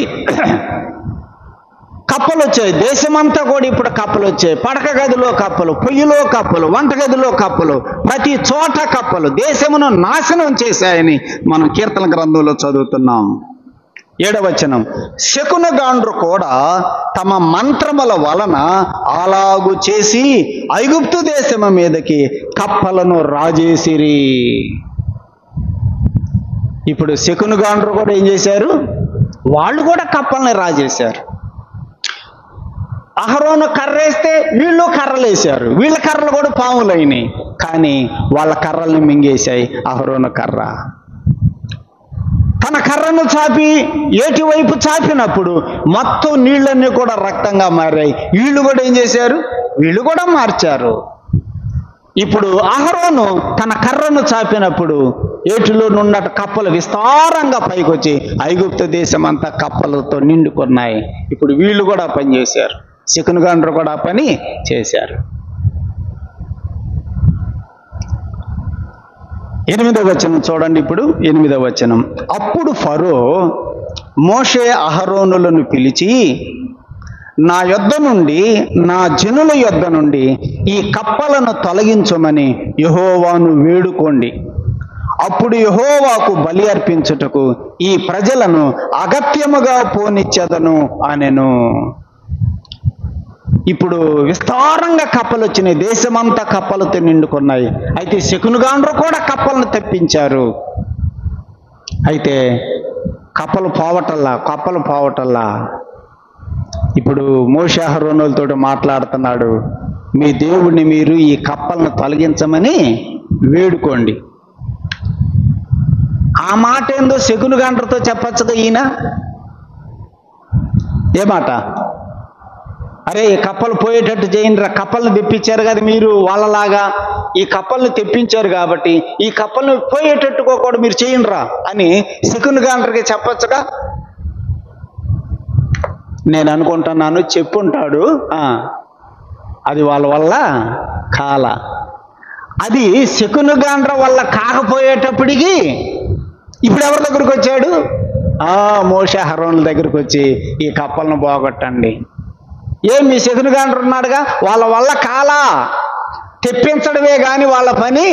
Speaker 1: కప్పలు వచ్చాయి, దేశమంతా కూడా ఇప్పుడు కప్పలు వచ్చాయి. పడక గదిలో కప్పలు, పొయ్యిలో కప్పలు, వంటగదిలో కప్పలు, ప్రతి చోట కప్పలు దేశమును నాశనం చేశాయని మనం కీర్తన గ్రంథంలో చదువుతున్నాం. 7వ వచనం, శకునగాండ్రు కూడా తమ మంత్రముల వలన అలాగు చేసి ఐగుప్తు దేశము మీదకి కప్పలను రాజేసిరి. ఇప్పుడు శకునగాండ్రు కూడా ఏం చేశారు? వాళ్ళు కూడా కప్పల్ని రాజేశారు. అహరోను కర్రేస్తే వీళ్ళు కర్రలేశారు, వీళ్ళ కర్రలు కూడా పాములైనాయి. కానీ వాళ్ళ కర్రల్ని మింగేశాయి. అహరోను కర్ర తన కర్రను చాపి ఏటివైపు చాపినప్పుడు మొత్తం నీళ్ళన్నీ కూడా రక్తంగా మారాయి. వీళ్ళు కూడా ఏం చేశారు? వీళ్ళు కూడా మార్చారు. ఇప్పుడు అహరోను తన కర్రను చాపినప్పుడు ఏటిలో నున్నట కప్పలు విస్తారంగా పైకొచ్చి ఐగుప్తు దేశం అంతా కప్పలతో నిండుకున్నాయి. ఇప్పుడు వీళ్ళు కూడా పని చేశారు, శకునగాండ్రు కూడా పని చేశారు. 8వ వచనం చూడండి. ఇప్పుడు 8వ వచనం, అప్పుడు ఫరో మోషే అహరోనులను పిలిచి, నా యొద్ద నుండి, నా జనుల యొద్ద నుండి ఈ కప్పలను తొలగించమని యెహోవాను వేడుకోండి. అప్పుడు యెహోవాకు బలి అర్పించుటకు ఈ ప్రజలను అగత్యముగా పోనిచ్చెదను అనెను. ఇప్పుడు విస్తారంగా కప్పలు వచ్చినాయి, దేశమంతా కప్పలతో నిండుకున్నాయి. అయితే శకునగాండ్రు కూడా కప్పలను తెప్పించారు. అయితే కప్పలు పోవటల్లా. ఇప్పుడు మోషే అహరోనులతో మాట్లాడుతున్నాడు, మీ దేవుడిని మీరు ఈ కప్పలను తొలగించమని వేడుకోండి. ఆ మాట ఏందో శకునగాండ్రుతో చెప్పచ్చుగా ఈయన. ఏ మాట? అరే ఈ కప్పలు పోయేటట్టు చేయండిరా, కప్పలను తెప్పించారు కదా మీరు, వాళ్ళలాగా ఈ కప్పల్ని తెప్పించారు కాబట్టి ఈ కప్పల్ని పోయేటట్టుగా కూడా మీరు చేయండిరా అని శకునగాండ్రుకి చెప్పచ్చుగా. నేను అనుకుంటున్నాను చెప్పుంటాడు. అది వాళ్ళ వల్ల కాల. అది శకునగాండ్ర వల్ల కాకపోయేటప్పటికి ఇప్పుడు ఎవరి దగ్గరికి వచ్చాడు? మోషే అహరోనుల దగ్గరికి వచ్చి ఈ కప్పలను పోగొట్టండి,
Speaker 2: మీ శకునగాండ్రు ఉన్నాడుగా, వాళ్ళ వల్ల కాలా, తెప్పించడమే కానీ వాళ్ళ పని,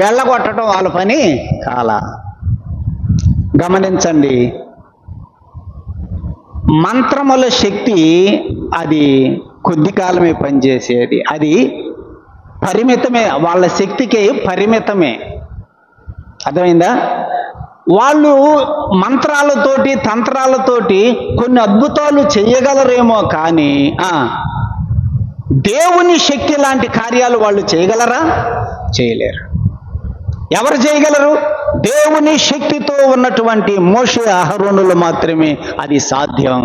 Speaker 2: వెళ్ళగొట్టడం వాళ్ళ పని కాలా. గమనించండి, మంత్రముల శక్తి అది కొద్ది కాలమే పనిచేసేది, అది పరిమితమే, వాళ్ళ శక్తికి పరిమితమే. అర్థమైందా? వాళ్ళు మంత్రాలతోటి తంత్రాలతోటి కొన్ని అద్భుతాలు చేయగలరేమో కానీ దేవుని శక్తి లాంటి కార్యాలు వాళ్ళు చేయగలరా? చేయలేరు. ఎవరు చేయగలరు? దేవుని శక్తితో ఉన్నటువంటి మోషే అహరోనులు మాత్రమే అది సాధ్యం.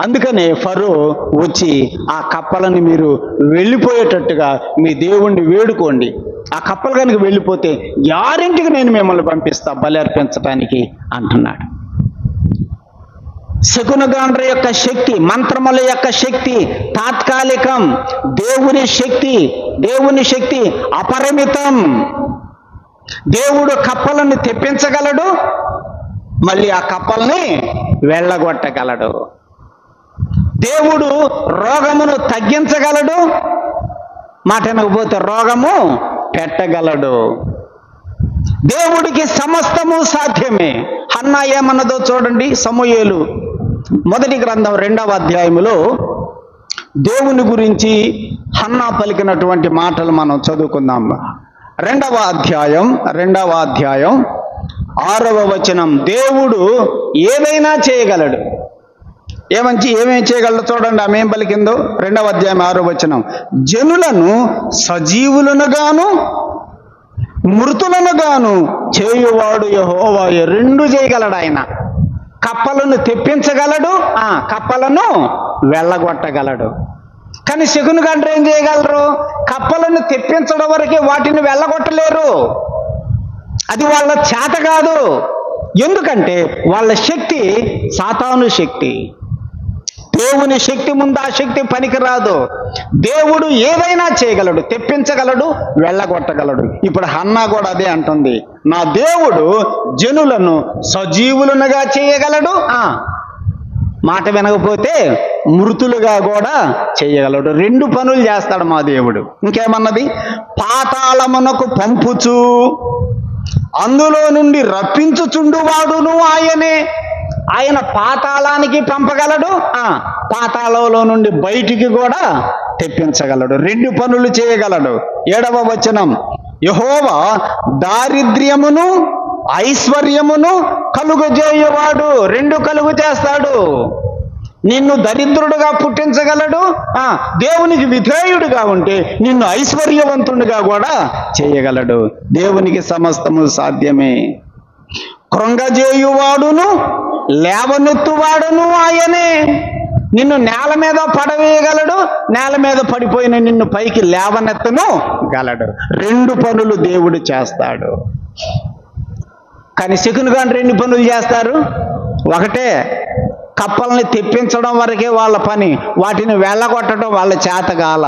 Speaker 2: అందుకనే ఫరో వచ్చి ఆ కప్పలను మీరు వెళ్ళిపోయేటట్టుగా మీ దేవుణ్ణి వేడుకోండి, ఆ కప్పలు కనుక వెళ్ళిపోతే యారింటికి నేను మిమ్మల్ని పంపిస్తా బలి అర్పించడానికి అంటున్నాడు. శకునగాండ్ర యొక్క శక్తి, మంత్రముల యొక్క శక్తి తాత్కాలికం, దేవుని శక్తి అపరిమితం. దేవుడు కప్పలను తెప్పించగలడు, మళ్ళీ ఆ కప్పల్ని వెళ్ళగొట్టగలడు. దేవుడు రోగమును తగ్గించగలడు, మాట వినకపోతే రోగము పెట్టగలడు. దేవుడికి సమస్తము సాధ్యమే. హన్నా ఏమన్నదో చూడండి, సమూయేలు మొదటి గ్రంథం 2వ అధ్యాయములో దేవుని గురించి హన్నా పలికినటువంటి మాటలు మనం చదువుకుందాం. 2వ అధ్యాయం 6వ వచనం, దేవుడు ఏదైనా చేయగలడు. ఏమేం చేయగలడు చూడండి, ఆమె ఏం పలికిందో. 2వ అధ్యాయం 6వ వచనం, జనులను సజీవులను గాను మృతులను గాను చేయువాడు యెహోవా. రెండు చేయగలడు ఆయన. కప్పలను తెప్పించగలడు, కప్పలను వెళ్ళగొట్టగలడు. కానీ శకునగాండ్రు ఏం చేయగలరు? కప్పలను తెప్పించడం వరకే, వాటిని వెళ్ళగొట్టలేరు. అది వాళ్ళ చేత కాదు. ఎందుకంటే వాళ్ళ శక్తి సాతాను శక్తి. దేవుని శక్తి ముందు ఆ శక్తి పనికిరాదు. దేవుడు ఏదైనా చేయగలడు, తెప్పించగలడు, వెళ్ళగొట్టగలడు. ఇప్పుడు హన్నా కూడా అదే అంటుంది, నా దేవుడు జనులను సజీవులుగా చేయగలడు, మాట వినకపోతే మృతులుగా కూడా చేయగలడు. 2 పనులు చేస్తాడు మా దేవుడు. ఇంకేమన్నది, పాతాళమునకు పంపుచు అందులో నుండి రప్పించుచుండువాడును ఆయనే. ఆయన పాతాళానికి పంపగలడు, పాతాళంలో నుండి బయటికి కూడా తెప్పించగలడు. 2 పనులు చేయగలడు. 7వ వచనం, యెహోవా దారిద్ర్యమును ఐశ్వర్యమును కలుగజేయువాడు. 2 కలుగు చేస్తాడు. నిన్ను దరిద్రుడుగా పుట్టించగలడు, దేవునికి విధేయుడుగా ఉంటే నిన్ను ఐశ్వర్యవంతుడిగా కూడా చేయగలడు. దేవునికి సమస్తము సాధ్యమే. కృంగజేయువాడును లేవనెత్తువాడును ఆయనే. నిన్ను నేల మీద పడవేయగలడు, నేల మీద పడిపోయిన నిన్ను పైకి లేవనెత్తను గలడు. 2 పనులు దేవుడు చేస్తాడు. కానీ శకునగాండ్రు 2 పనులు చేస్తారు. ఒకటే, కప్పల్ని తెప్పించడం వరకే వాళ్ళ పని, వాటిని వెళ్ళగొట్టడం వాళ్ళ చేతగాల.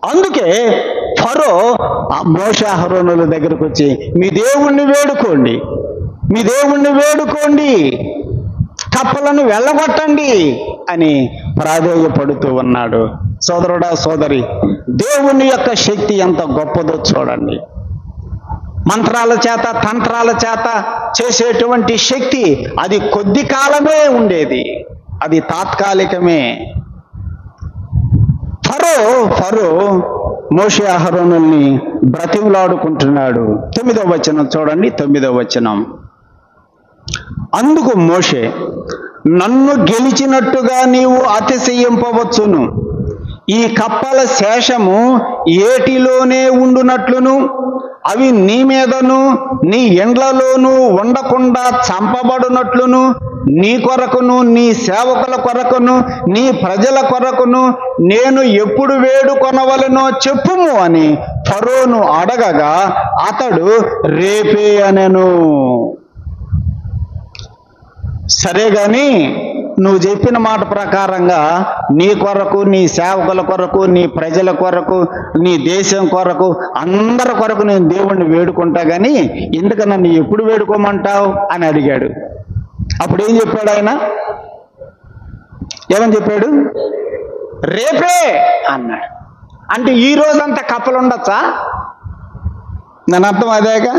Speaker 2: అందుకే ఫరో మోషే అహరోనుల దగ్గరకు వచ్చి మీ దేవుణ్ణి వేడుకోండి, కప్పలను వెళ్ళగొట్టండి అని ప్రాధేయపడుతూ ఉన్నాడు. సోదరుడా సోదరి, దేవుని యొక్క శక్తి ఎంత గొప్పదో చూడండి. మంత్రాల చేత తంత్రాల చేత చేసేటువంటి శక్తి అది కొద్ది కాలమే ఉండేది, అది తాత్కాలికమే. ఫరో మోషే అహరోనుల్ని బ్రతిమలాడుకుంటున్నాడు. 9వ వచనం చూడండి, 9వ వచనం, అందుకు మోషే, నన్ను గెలిచినట్టుగా నీవు అతిశయింపవచ్చును, ఈ కప్పల శేషము ఏటిలోనే ఉండునట్లును అవి నీ మీదను నీ ఎండ్లలోనూ ఉండకుండా చంపబడునట్లును నీ కొరకును నీ సేవకుల కొరకును నీ ప్రజల కొరకును నేను ఎప్పుడు వేడుకొనవలెనో చెప్పుము అని ఫరోను అడగగా అతడు రేపే అనెను. సరే గాని నువ్వు చెప్పిన మాట ప్రకారంగా నీ కొరకు నీ సేవకుల కొరకు నీ ప్రజల కొరకు నీ దేశం కొరకు అందరి కొరకు నేను దేవుణ్ణి వేడుకుంటా గాని ఎందుకు నన్ను ఎప్పుడు వేడుకోమంటావు అని అడిగాడు. అప్పుడు ఏం చెప్పాడు ఆయన? ఏమని చెప్పాడు? రేపే అన్నాడు. అంటే ఈ రోజంతా కప్పలు ఉండొచ్చా? నన్ను అర్థం అదేగా.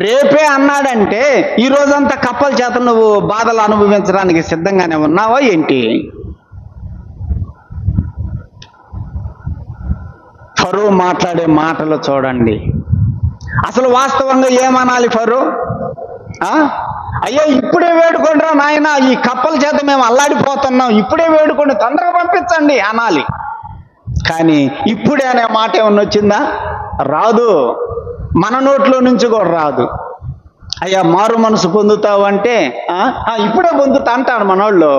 Speaker 2: రేపే అన్నాడంటే ఈ రోజంతా కప్పల చేత నువ్వు బాధలు అనుభవించడానికి సిద్ధంగానే ఉన్నావా ఏంటి? ఫరో మాట్లాడే మాటలు చూడండి. అసలు వాస్తవంగా ఏమనాలి ఫరో? అయ్యో ఇప్పుడే వేడుకోండిరా నాయన, ఈ కప్పల చేత మేము అల్లాడిపోతున్నాం, ఇప్పుడే వేడుకోండి, తొందరగా పంపించండి అనాలి. కానీ ఇప్పుడే అనే మాట ఏమన్నా వచ్చిందా? రాదు. మన నోట్లో నుంచి కూడా రాదు. అయ్యా మారు మనసు పొందుతావు అంటే ఇప్పుడే పొందుతా అంటాడు మనోళ్ళు.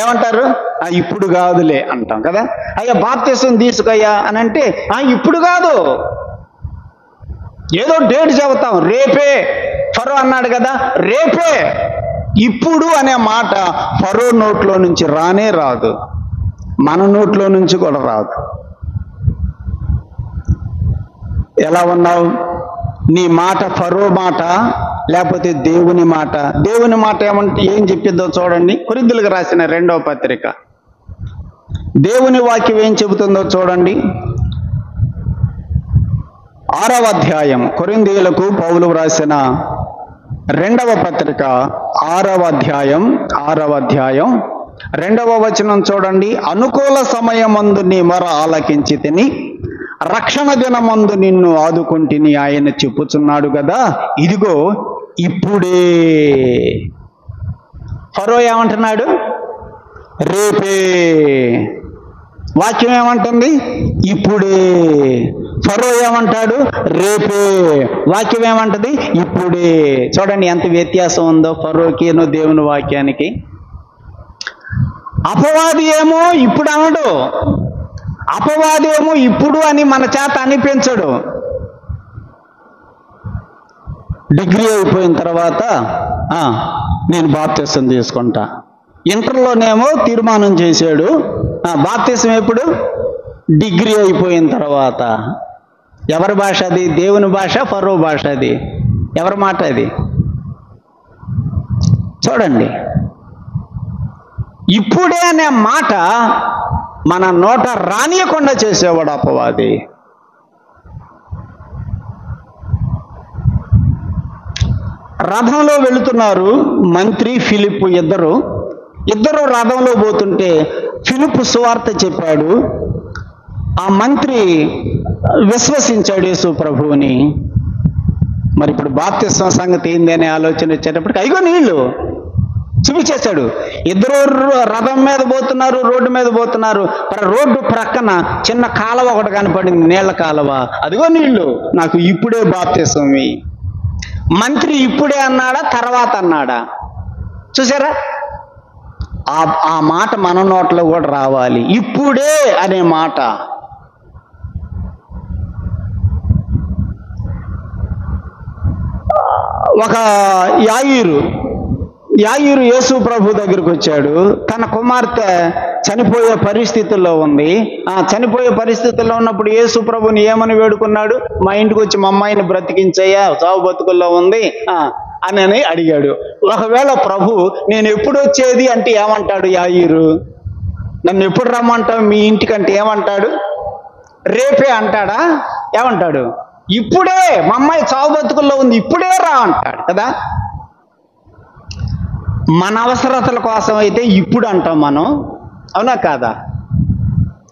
Speaker 2: ఏమంటారు? ఇప్పుడు కాదులే అంటాం కదా. అయ్యా బాప్తిసం తీసుకయ్యా అని అంటే ఇప్పుడు కాదు, ఏదో డేట్ చెబుతాం, రేపే. ఫరో అన్నాడు కదా, రేపే. ఇప్పుడు అనే మాట ఫరో నోట్లో నుంచి రానే రాదు, మన నోట్లో నుంచి కూడా రాదు. ఎలా ఉన్నావు? నీ మాట ఫరో మాట లేకపోతే దేవుని మాట? దేవుని మాట ఏం చెప్పిద్దో చూడండి. కొరింథీయులకు రాసిన 2వ పత్రిక దేవుని వాక్యం ఏం చెబుతుందో చూడండి. 6వ అధ్యాయం, కొరింథీయులకు పౌలు రాసిన 2వ పత్రిక 6వ అధ్యాయం 2వ వచనం చూడండి. అనుకూల సమయమందు నీ మొర ఆలకించి తిని రక్షణ దినమందు నిన్ను ఆదుకుంటుని ఆయన చెప్పుచున్నాడు కదా, ఇదిగో ఇప్పుడే. ఫరో ఏమంటున్నాడు? రేపే. వాక్యం ఏమంటుంది? ఇప్పుడే. ఫరో ఏమంటాడు? రేపే. వాక్యం ఏమంటది? ఇప్పుడే. చూడండి ఎంత వ్యత్యాసం ఉందో ఫరోకిను దేవుని వాక్యానికి. అపవాది ఏమో ఇప్పుడు అనడు, అపవాది ఏమో ఇప్పుడు అని మన చేత అనిపించడు. డిగ్రీ అయిపోయిన తర్వాత నేను బాప్తిసం తీసుకుంటా. ఇంటర్లోనేమో తీర్మానం చేశాడు, బాప్తిసం ఎప్పుడు? డిగ్రీ అయిపోయిన తర్వాత. ఎవరి భాష అది? దేవుని భాష, ఫరో భాష అది? ఎవరి మాట అది? చూడండి, ఇప్పుడే అనే మాట మన నోట రానియకుండా చేసేవాడు అపవాది. రథంలో వెళుతున్నారు మంత్రి ఫిలిప్పు, ఇద్దరు రథంలో పోతుంటే ఫిలిప్పు సువార్త చెప్పాడు. ఆ మంత్రి విశ్వసించాడు యేసు ప్రభువుని. మరి ఇప్పుడు బాప్తిస్మ సంగతి ఏంది అనే ఆలోచన వచ్చేటప్పటికి అయ్యో నీళ్ళు చూపించేశాడు. ఇద్దరు రథం మీద పోతున్నారు, రోడ్డు మీద పోతున్నారు. రోడ్డు ప్రక్కన చిన్న కాలువ ఒకటి కనపడింది, నీళ్ల కాలువ. అదిగో నీళ్లు, నాకు ఇప్పుడే బాప్తిసం. మంత్రి ఇప్పుడే అన్నాడా తర్వాత అన్నాడా? చూసారా? ఆ మాట మన నోట్లో కూడా రావాలి, ఇప్పుడే అనే మాట. ఒక యాయీరు యేసు ప్రభు దగ్గరికి వచ్చాడు. తన కుమార్తె చనిపోయే పరిస్థితుల్లో ఉంది. చనిపోయే పరిస్థితుల్లో ఉన్నప్పుడు యేసు ప్రభుని ఏమని వేడుకున్నాడు? మా ఇంటికి వచ్చి మా అమ్మాయిని బ్రతికించయ్యా, చావు బతుకుల్లో ఉంది అని అడిగాడు. ఒకవేళ ప్రభు నేను ఎప్పుడు వచ్చేది అంటే ఏమంటాడు యాయీరు? నన్ను ఎప్పుడు రమ్మంటావు మీ ఇంటికంటే ఏమంటాడు? రేపే అంటాడా? ఏమంటాడు? ఇప్పుడే, మా అమ్మాయి చావు బతుకుల్లో ఉంది, ఇప్పుడే రా అంటాడు కదా. మన అవసరతల కోసం అయితే ఇప్పుడు అంటాం మనం, అవునా కాదా?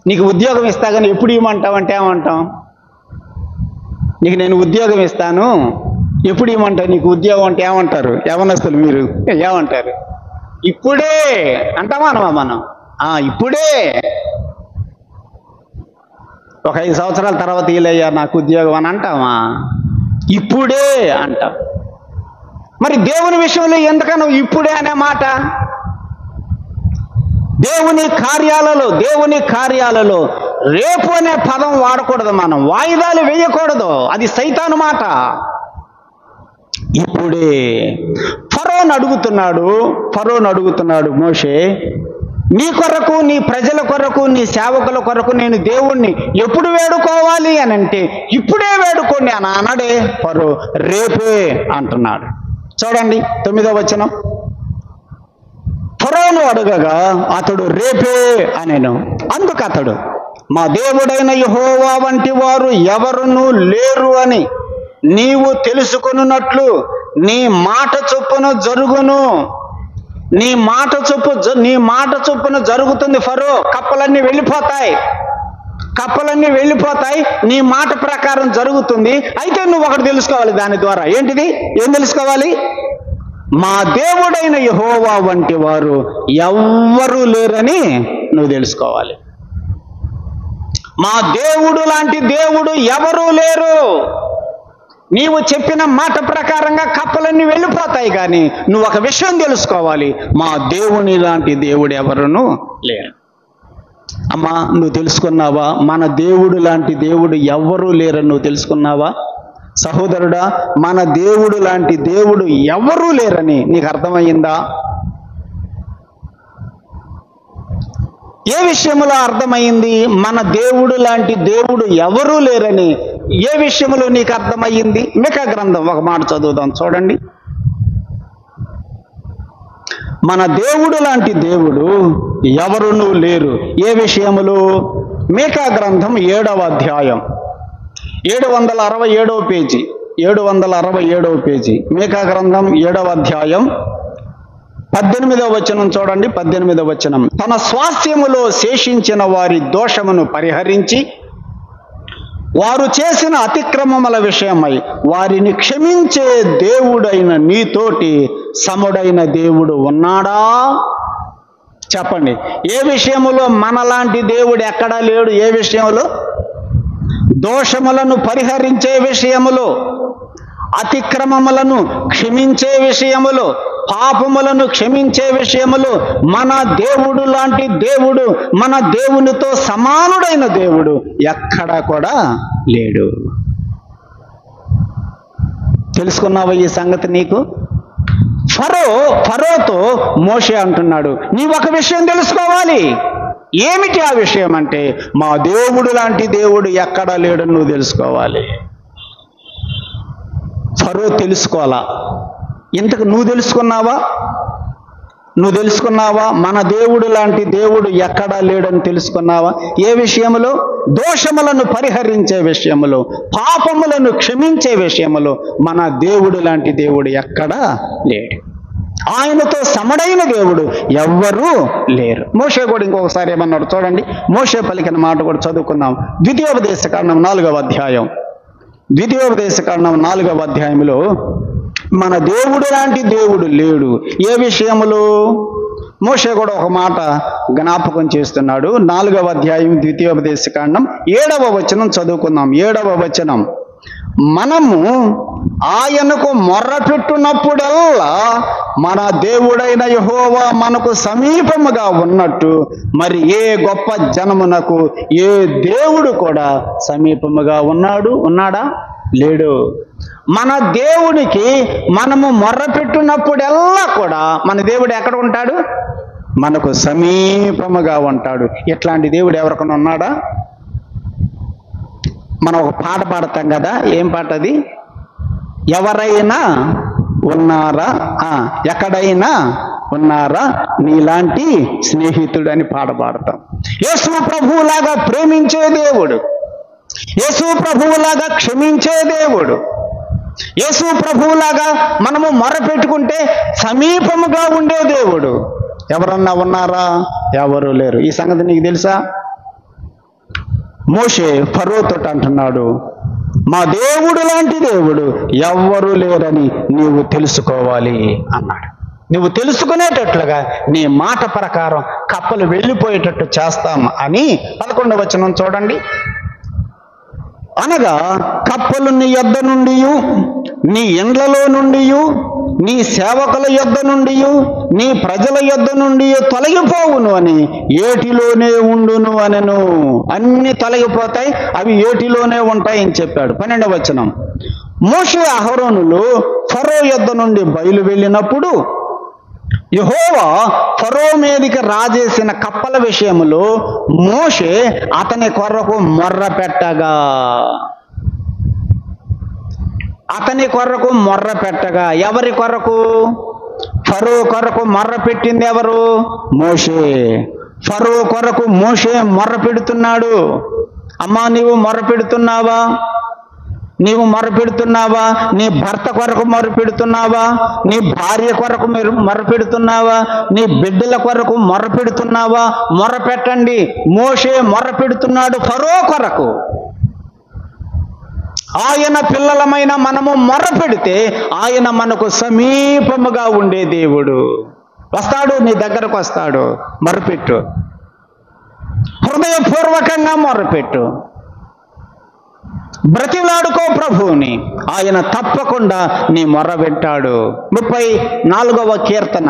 Speaker 2: నీకు ఉద్యోగం ఇస్తా కానీ ఎప్పుడు ఇవ్వమంటావు అంటే ఏమంటాం? నీకు నేను ఉద్యోగం ఇస్తాను, ఎప్పుడు ఇవ్వమంటావు? నీకు ఉద్యోగం అంటే ఏమంటారు యవనస్తులు? మీరు ఏమంటారు? ఇప్పుడే అంటామా అనమా మనం? ఇప్పుడే. ఒక 5 సంవత్సరాల తర్వాత వీలయ్యా నాకు ఉద్యోగం అని అంటామా? ఇప్పుడే అంటాం. మరి దేవుని విషయంలో ఎందుకనో ఇప్పుడే అనే మాట? దేవుని కార్యాలలో రేపు అనే పదం వాడకూడదు, మనం వాయిదాలు వేయకూడదు. అది సైతాను మాట. ఇప్పుడే. ఫరోను అడుగుతున్నాడు మోషే, నీ కొరకు, నీ ప్రజల కొరకు, నీ సేవకుల కొరకు నేను దేవుణ్ణి ఎప్పుడు వేడుకోవాలి అని అంటే ఇప్పుడే వేడుకోండి అని అన్నాడే ఫరో. రేపే అంటున్నాడు. చూడండి 9వ వచనం. ఫరో అని అడగగా అతడు రేపే అనెను. అందుకు అతడు, మా దేవుడైన యెహోవా వంటి వారు ఎవరునూ లేరు అని నీవు తెలుసుకొనున్నట్లు నీ మాట చొప్పున జరుగును. నీ మాట చొప్పున జరుగుతుంది ఫరో. కప్పలన్నీ వెళ్ళిపోతాయి, నీ మాట ప్రకారం జరుగుతుంది. అయితే నువ్వు ఒకటి తెలుసుకోవాలి దాని ద్వారా. ఏంటిది? ఏం తెలుసుకోవాలి? మా దేవుడైన యెహోవా వంటి వారు ఎవ్వరూ లేరని నువ్వు తెలుసుకోవాలి. మా దేవుడు లాంటి దేవుడు ఎవరూ లేరు. నీవు చెప్పిన మాట ప్రకారంగా కప్పలన్నీ వెళ్ళిపోతాయి, కానీ నువ్వు ఒక విషయం తెలుసుకోవాలి, మా దేవుని లాంటి దేవుడు ఎవరునూ లేరు. అమ్మా, నువ్వు తెలుసుకున్నావా? మన దేవుడు లాంటి దేవుడు ఎవ్వరూ లేరని నువ్వు తెలుసుకున్నావా? సహోదరుడా, మన దేవుడు లాంటి దేవుడు ఎవ్వరూ లేరని నీకు అర్థమయ్యిందా? ఏ విషయంలో అర్థమైంది? మన దేవుడు లాంటి దేవుడు ఎవరూ లేరని ఏ విషయంలో నీకు అర్థమయ్యింది? మీకా గ్రంథం ఒక మాట చదువుదాం, చూడండి. మన దేవుడు లాంటి దేవుడు ఎవరునూ లేరు. ఏ విషయములు? మీకా గ్రంథం 7వ అధ్యాయం 767వ పేజీ 767వ పేజీ మీకా గ్రంథం 7వ అధ్యాయం 18వ వచనం చూడండి. 18వ వచనం, తన స్వాస్థ్యములో శేషించిన వారి దోషమును పరిహరించి వారు చేసిన అతిక్రమముల విషయమై వారిని క్షమించే దేవుడైన నీతోటి సముడైన దేవుడు ఉన్నాడా? చెప్పండి. ఏ విషయములో మనలాంటి దేవుడు ఎక్కడా లేడు? ఏ విషయములో? దోషములను పరిహరించే విషయములో, అతిక్రమములను క్షమించే విషయములో, పాపములను క్షమించే విషయములో మన దేవుడు లాంటి దేవుడు, మన దేవునితో సమానుడైన దేవుడు ఎక్కడా కూడా లేడు. తెలుసుకున్నావా ఈ సంగతి? నీకు ఫరోతో మోషే అంటున్నాడు, నీవు ఒక విషయం తెలుసుకోవాలి. ఏమిటి ఆ విషయం అంటే, మా దేవుడు లాంటి దేవుడు ఎక్కడా లేడని నువ్వు తెలుసుకోవాలి. ఫరో తెలుసుకోవాలా? ఇంతకు నువ్వు తెలుసుకున్నావా? మన దేవుడు లాంటి దేవుడు ఎక్కడా లేడని తెలుసుకున్నావా? ఏ విషయములో? దోషములను పరిహరించే విషయములో, పాపములను క్షమించే విషయములో మన దేవుడు లాంటి దేవుడు ఎక్కడా లేడు. ఆయనతో సమడైన దేవుడు ఎవ్వరూ లేరు. మోషే కూడా ఇంకొకసారి ఏమన్నాడు చూడండి. మోషే పలికిన మాట కూడా చదువుకుందాం. ద్వితీయోపదేశకాండం 4వ అధ్యాయం 4వ అధ్యాయంలో మన దేవుడు లాంటి దేవుడు లేడు. ఏ విషయములో? మోషే కూడా ఒక మాట జ్ఞాపకం చేస్తున్నాడు. 4వ అధ్యాయం ద్వితీయోపదేశకాండం 7వ వచనం చదువుకుందాం. 7వ వచనం, మనము ఆయనకు మొర్రపెట్టునప్పుడల్లా మన దేవుడైన యెహోవా మనకు సమీపముగా ఉన్నట్టు మరి ఏ గొప్ప జనమునకు ఏ దేవుడు కూడా సమీపముగా ఉన్నాడా? లేడు. మన దేవునికి మనము మొర్రపెట్టునప్పుడల్లా కూడా మన దేవుడు ఎక్కడ ఉంటాడు? మనకు సమీపముగా ఉంటాడు. ఇట్లాంటి దేవుడు ఎవరికైనా ఉన్నాడా? మనం ఒక పాట పాడతాం కదా, ఏం పాట అది? ఎవరైనా ఉన్నారా, ఎక్కడైనా ఉన్నారా నీలాంటి స్నేహితుడు అని పాట పాడతాం. యేసు ప్రభువులాగా ప్రేమించే దేవుడు, యేసు ప్రభువులాగా క్షమించే దేవుడు, యేసు ప్రభువులాగా మనము మొరపెట్టుకుంటే సమీపముగా ఉండే దేవుడు ఎవరన్నా ఉన్నారా? ఎవరు లేరు. ఈ సంగతి నీకు తెలుసా? మోషే ఫరోతో అంటున్నాడు, మా దేవుడు లాంటి దేవుడు ఎవ్వరూ లేరని నీవు తెలుసుకోవాలి అన్నాడు. నువ్వు తెలుసుకునేటట్లుగా నీ మాట ప్రకారం కప్పలు వెళ్ళిపోయేటట్టు చేస్తాం అని 11వ వచనం చూడండి. అనగా కప్పలు నీ యొద్ద నుండి, నీ ఇండ్లలో నుండి, నీ సేవకుల యొద్ద నుండి, నీ ప్రజల యొద్ద నుండి తొలగిపోవును అని ఏటిలోనే ఉండును అనెను. అన్ని తొలగిపోతాయి, అవి ఏటిలోనే ఉంటాయని చెప్పాడు. 12వ వచనం, మోషే అహరోనులు ఫరో యొద్ద నుండి బయలు వెళ్ళినప్పుడు యెహోవా ఫరో మీదికి రాజేసిన కప్పల విషయములో మోషే అతని కొరకు మొర్రపెట్టగా, ఎవరి కొరకు? ఫరో కొరకు మొర్ర పెట్టింది ఎవరు? మోషే. ఫరో కొరకు మోషే మొర్ర పెడుతున్నాడు. అమ్మా, నీవు మొర్ర పెడుతున్నావా? నీవు మొర్ర పెడుతున్నావా? నీ భర్త కొరకు మొర్ర పెడుతున్నావా? నీ భార్య కొరకు మొర్ర పెడుతున్నావా? నీ బిడ్డల కొరకు మొర్ర పెడుతున్నావా? మొర్ర పెట్టండి. మోషే మొర్ర పెడుతున్నాడు ఫరో కొరకు. ఆయన పిల్లలమైన మనము మొర్ర పెడితే ఆయన మనకు సమీపముగా ఉండే దేవుడు. వస్తాడు, నీ దగ్గరకు వస్తాడు. మొర్రపెట్టు, హృదయపూర్వకంగా మొర్రపెట్టు, బ్రతిలాడుకో ప్రభువుని. ఆయన తప్పకుండా నీ మొర్ర వింటాడు. 34వ కీర్తన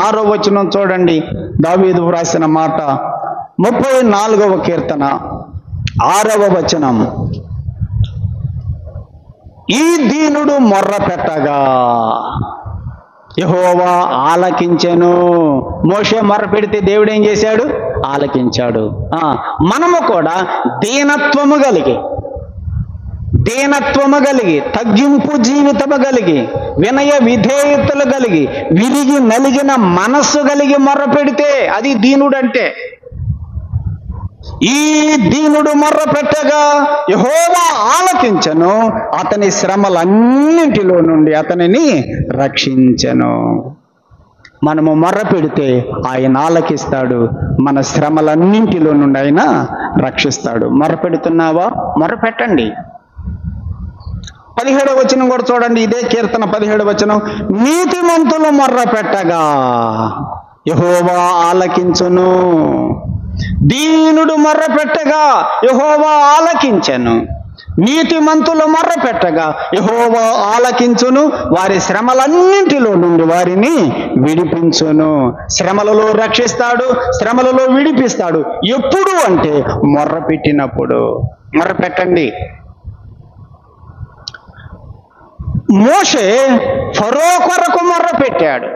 Speaker 2: 6వ వచనం చూడండి. దావీదు వ్రాసిన మాట. 34వ కీర్తన 6వ వచనం. ఈ దీనుడు మొర్ర పెట్టగా యెహోవా ఆలకించెను. మోషే మొర్ర పెడితే దేవుడు ఏం చేశాడు? ఆలకించాడు. మనము కూడా దీనత్వము కలిగి, తగ్గింపు జీవితము కలిగి, వినయ విధేయతలు కలిగి, విరిగి నలిగిన మనస్సు కలిగి మొర్ర పెడితే అది దీనుడంటే. ఈ దీనుడు మొర్ర పెట్టగా యెహోవా ఆలకించెను, అతని శ్రమలన్నింటిలో నుండి అతనిని రక్షించెను. మనము మొర్ర పెడితే ఆయన ఆలకిస్తాడు, మన శ్రమలన్నింటిలో నుండి ఆయన రక్షిస్తాడు. మొర్ర పెడుతున్నావా? మొర్ర పెట్టండి. 17వ వచనం కూడా చూడండి. ఇదే కీర్తన 17వ వచనం. నీతిమంతులు మొర్ర పెట్టగా యెహోవా ఆలకించును. దీనుడు మొర్ర పెట్టగా యెహోవా ఆలకించెను. నీతిమంతులు మొర్ర పెట్టగా యెహోవా ఆలకించును, వారి శ్రమలన్నింటిలో నుండి వారిని విడిపించును. శ్రమలలో రక్షిస్తాడు, శ్రమలలో విడిపిస్తాడు. ఎప్పుడు అంటే మొర్ర పెట్టినప్పుడు. మొర్ర పెట్టండి. మోషే ఫరో కొరకు మొర్ర పెట్టాడు,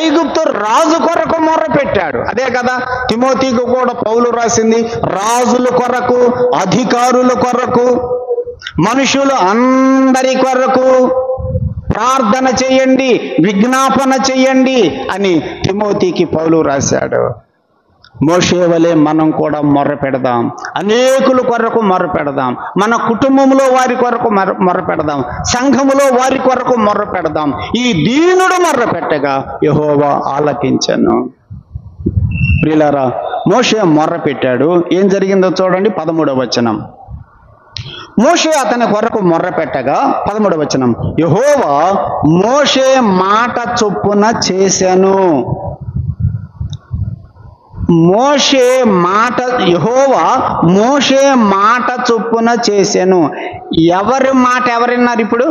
Speaker 2: ఐగుప్తు రాజు కొరకు మొర్ర పెట్టాడు. అదే కదా తిమోతికి కూడా పౌలు రాసింది. రాజుల కొరకు, అధికారుల కొరకు, మనుషులు అందరి కొరకు ప్రార్థన చేయండి, విజ్ఞాపన చేయండి అని తిమోతికి పౌలు రాశాడు. మోషే వలె మనం కూడా మొర్ర పెడదాం. అనేకుల కొరకు మొర్ర పెడదాం. మన కుటుంబంలో వారి కొరకు మొర్ర పెడదాం. సంఘములో వారి కొరకు మొర్ర పెడదాం. ఈ దీనుడు మొర్ర పెట్టగా యెహోవా ఆలకించెను. ప్రియులారా, మోషే మొర్ర పెట్టాడు. ఏం జరిగిందో చూడండి. 13వ వచనం. మోషే అతని కొరకు మొర్ర పెట్టగా 13వ వచనం. యెహోవా మోషే మాట చొప్పున చేసెను. యెహోవా మోషే మాట చొప్పున చేసెను. ఎవరి మాట ఎవరిన్నారు ఇప్పుడు?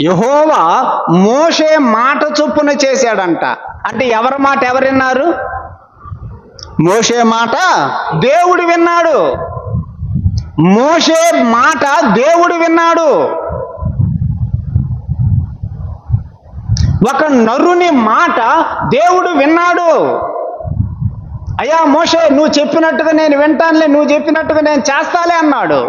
Speaker 2: యెహోవా మోషే మాట చొప్పున చేశాడంట. అంటే ఎవరి మాట ఎవరిన్నారు? మోషే మాట దేవుడు విన్నాడు. మోషే మాట దేవుడు విన్నాడు. ఒక నరుని మాట దేవుడు విన్నాడు. అయ్యా మోషే, నువ్వు చెప్పినట్టుగా నేను వింటానులే, నువ్వు చెప్పినట్టుగా నేను చేస్తాలే అన్నాడు.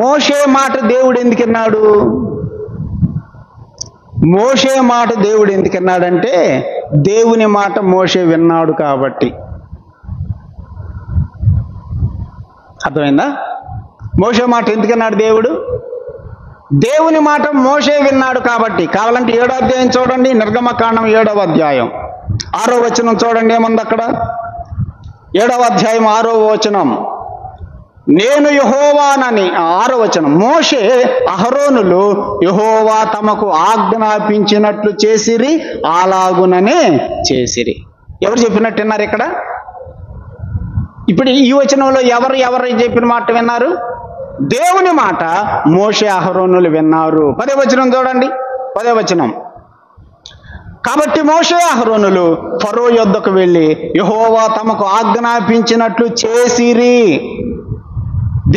Speaker 2: మోషే మాట దేవుడు ఎందుకు విన్నాడు? మోషే మాట దేవుడు ఎందుకు విన్నాడంటే దేవుని మాట మోషే విన్నాడు కాబట్టి. అర్థమైందా? మోషే మాట ఎందుకు విన్నాడు దేవుడు? దేవుని మాట మోషే విన్నాడు కాబట్టి. కావాలంటే 7వ అధ్యాయం చూడండి. నిర్గమకాండం 7వ అధ్యాయం 6వ వచనం చూడండి. ఏముంది అక్కడ? 7వ అధ్యాయం 6వ వచనం. నేను యెహోవానని. 6వ వచనం. మోషే అహరోనులు యెహోవా తమకు ఆజ్ఞాపించినట్లు చేసిరి, అలాగుననే చేసిరి. ఎవరు చెప్పినట్టు విన్నారు ఇక్కడ? ఇప్పుడు ఈ వచనంలో ఎవరు చెప్పిన మాట విన్నారు? దేవుని మాట మోషే అహరోనులు విన్నారు. 10వ వచనం చూడండి. 10వ వచనం. కాబట్టి మోషే అహరోనులు ఫరో యొద్దకు వెళ్ళి యెహోవా తమకు ఆజ్ఞాపించినట్లు చేసిరి.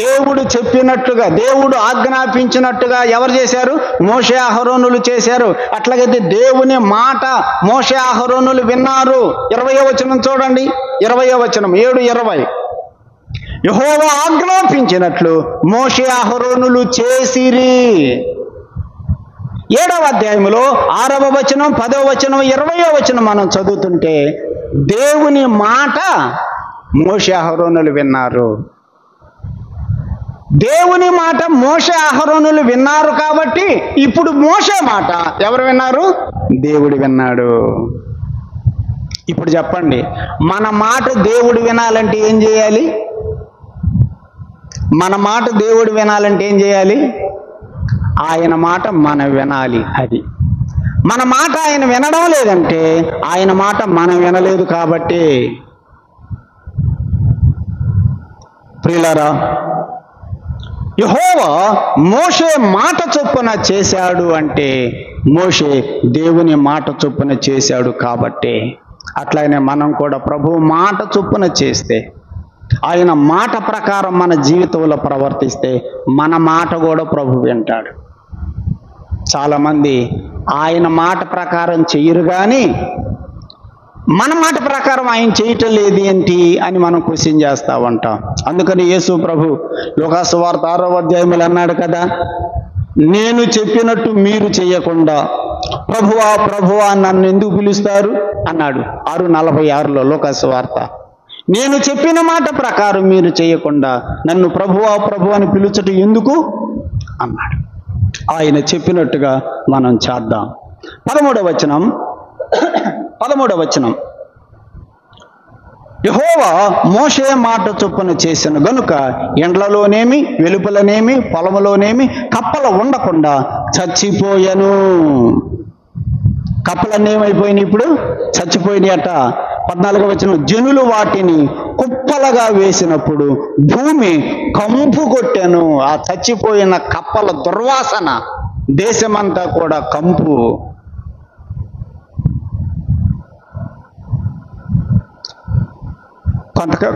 Speaker 2: దేవుడు చెప్పినట్టుగా, దేవుడు ఆజ్ఞాపించినట్టుగా ఎవరు చేశారు? మోషే అహరోనులు చేశారు. అట్లాగైతే దేవుని మాట మోషే అహరోనులు విన్నారు. 20వ వచనం చూడండి. 20వ వచనం 7:20. యెహోవా ఆజ్ఞాపించినట్లు మోషే అహరోనులు చేసిరి. 7వ అధ్యాయంలో 6వ వచనం, 10వ వచనం, 20వ వచనం మనం చదువుతుంటే దేవుని మాట మోషే అహరోనులు విన్నారు. దేవుని మాట మోషే అహరోనులు విన్నారు కాబట్టి ఇప్పుడు మోషే మాట ఎవరు విన్నారు? దేవుడు విన్నాడు. ఇప్పుడు చెప్పండి, మన మాట దేవుడు వినాలంటే ఏం చేయాలి? మన మాట దేవుడు వినాలంటే ఏం చేయాలి? ఆయన మాట మనం వినాలి. అది మన మాట ఆయన వినడం లేదంటే ఆయన మాట మనం వినలేదు కాబట్టి. ప్రియులారా, యెహోవా మోషే మాట చొప్పున చేశాడు అంటే మోషే దేవుని మాట చొప్పున చేశాడు కాబట్టి. అట్లానే మనం కూడా ప్రభు మాట చొప్పున చేస్తే, ఆయన మాట ప్రకారం మన జీవితంలో ప్రవర్తిస్తే మన మాట కూడా ప్రభు వింటాడు. చాలామంది ఆయన మాట ప్రకారం చెయ్యరు, కానీ మన మాట ప్రకారం ఆయన చేయటం లేదు ఏంటి అని మనం క్వశ్చన్ చేస్తూ ఉంటాం. అందుకని యేసు ప్రభు యోహాను సువార్త 6వ అధ్యాయంలో అన్నాడు కదా, నేను చెప్పినట్టు మీరు చెయ్యకుండా ప్రభువా ప్రభువా నన్ను ఎందుకు పిలుస్తారు అన్నాడు. 6:46లో యోహాను సువార్త. నేను చెప్పిన మాట ప్రకారం మీరు చేయకుండా నన్ను ప్రభువా ప్రభు అని పిలుచటం ఎందుకు అన్నాడు. ఆయన చెప్పినట్టుగా మనం చేద్దాం. 13వ వచనం, యెహోవా మోషే మాట చొప్పున చేసిన గనుక ఎండ్లలోనేమి వెలుపలనేమి పొలములోనేమి కప్పలు ఉండకుండా చచ్చిపోయాను. కప్పలన్నీ ఏమైపోయినాయి? ఇప్పుడు చచ్చిపోయినాయట. 14వ వచనం, జనులు వాటిని కుప్పలుగా వేసినప్పుడు భూమి కంపు కొట్టాను. ఆ చచ్చిపోయిన కప్పల దుర్వాసన దేశమంతా కూడా కంపు.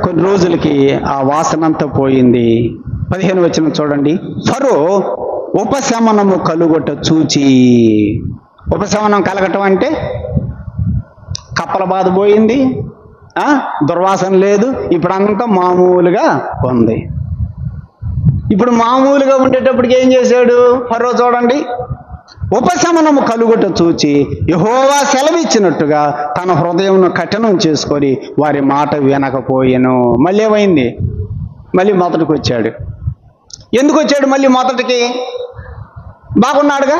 Speaker 2: కొన్ని రోజులకి ఆ వాసన అంతా పోయింది. 15వ వచనం చూడండి, ఫరో ఉపశమనము కలుగొట్ట చూచి. ఉపశమనం కలగటం అంటే కప్పల బాధ పోయింది, దుర్వాసన లేదు, ఇప్పుడంతా మామూలుగా ఉంది. ఇప్పుడు మామూలుగా ఉండేటప్పటికి ఏం చేశాడు ఫరో? చూడండి, ఉపశమనము కలుగుట చూచి యెహోవా సెలవిచ్చినట్టుగా తన హృదయంను కఠినం చేసుకొని వారి మాట వినకపోయెను. మళ్ళీ ఏమైంది? మళ్ళీ మొదటికి వచ్చాడు. ఎందుకు వచ్చాడు మళ్ళీ మొదటికి? బాగున్నాడుగా,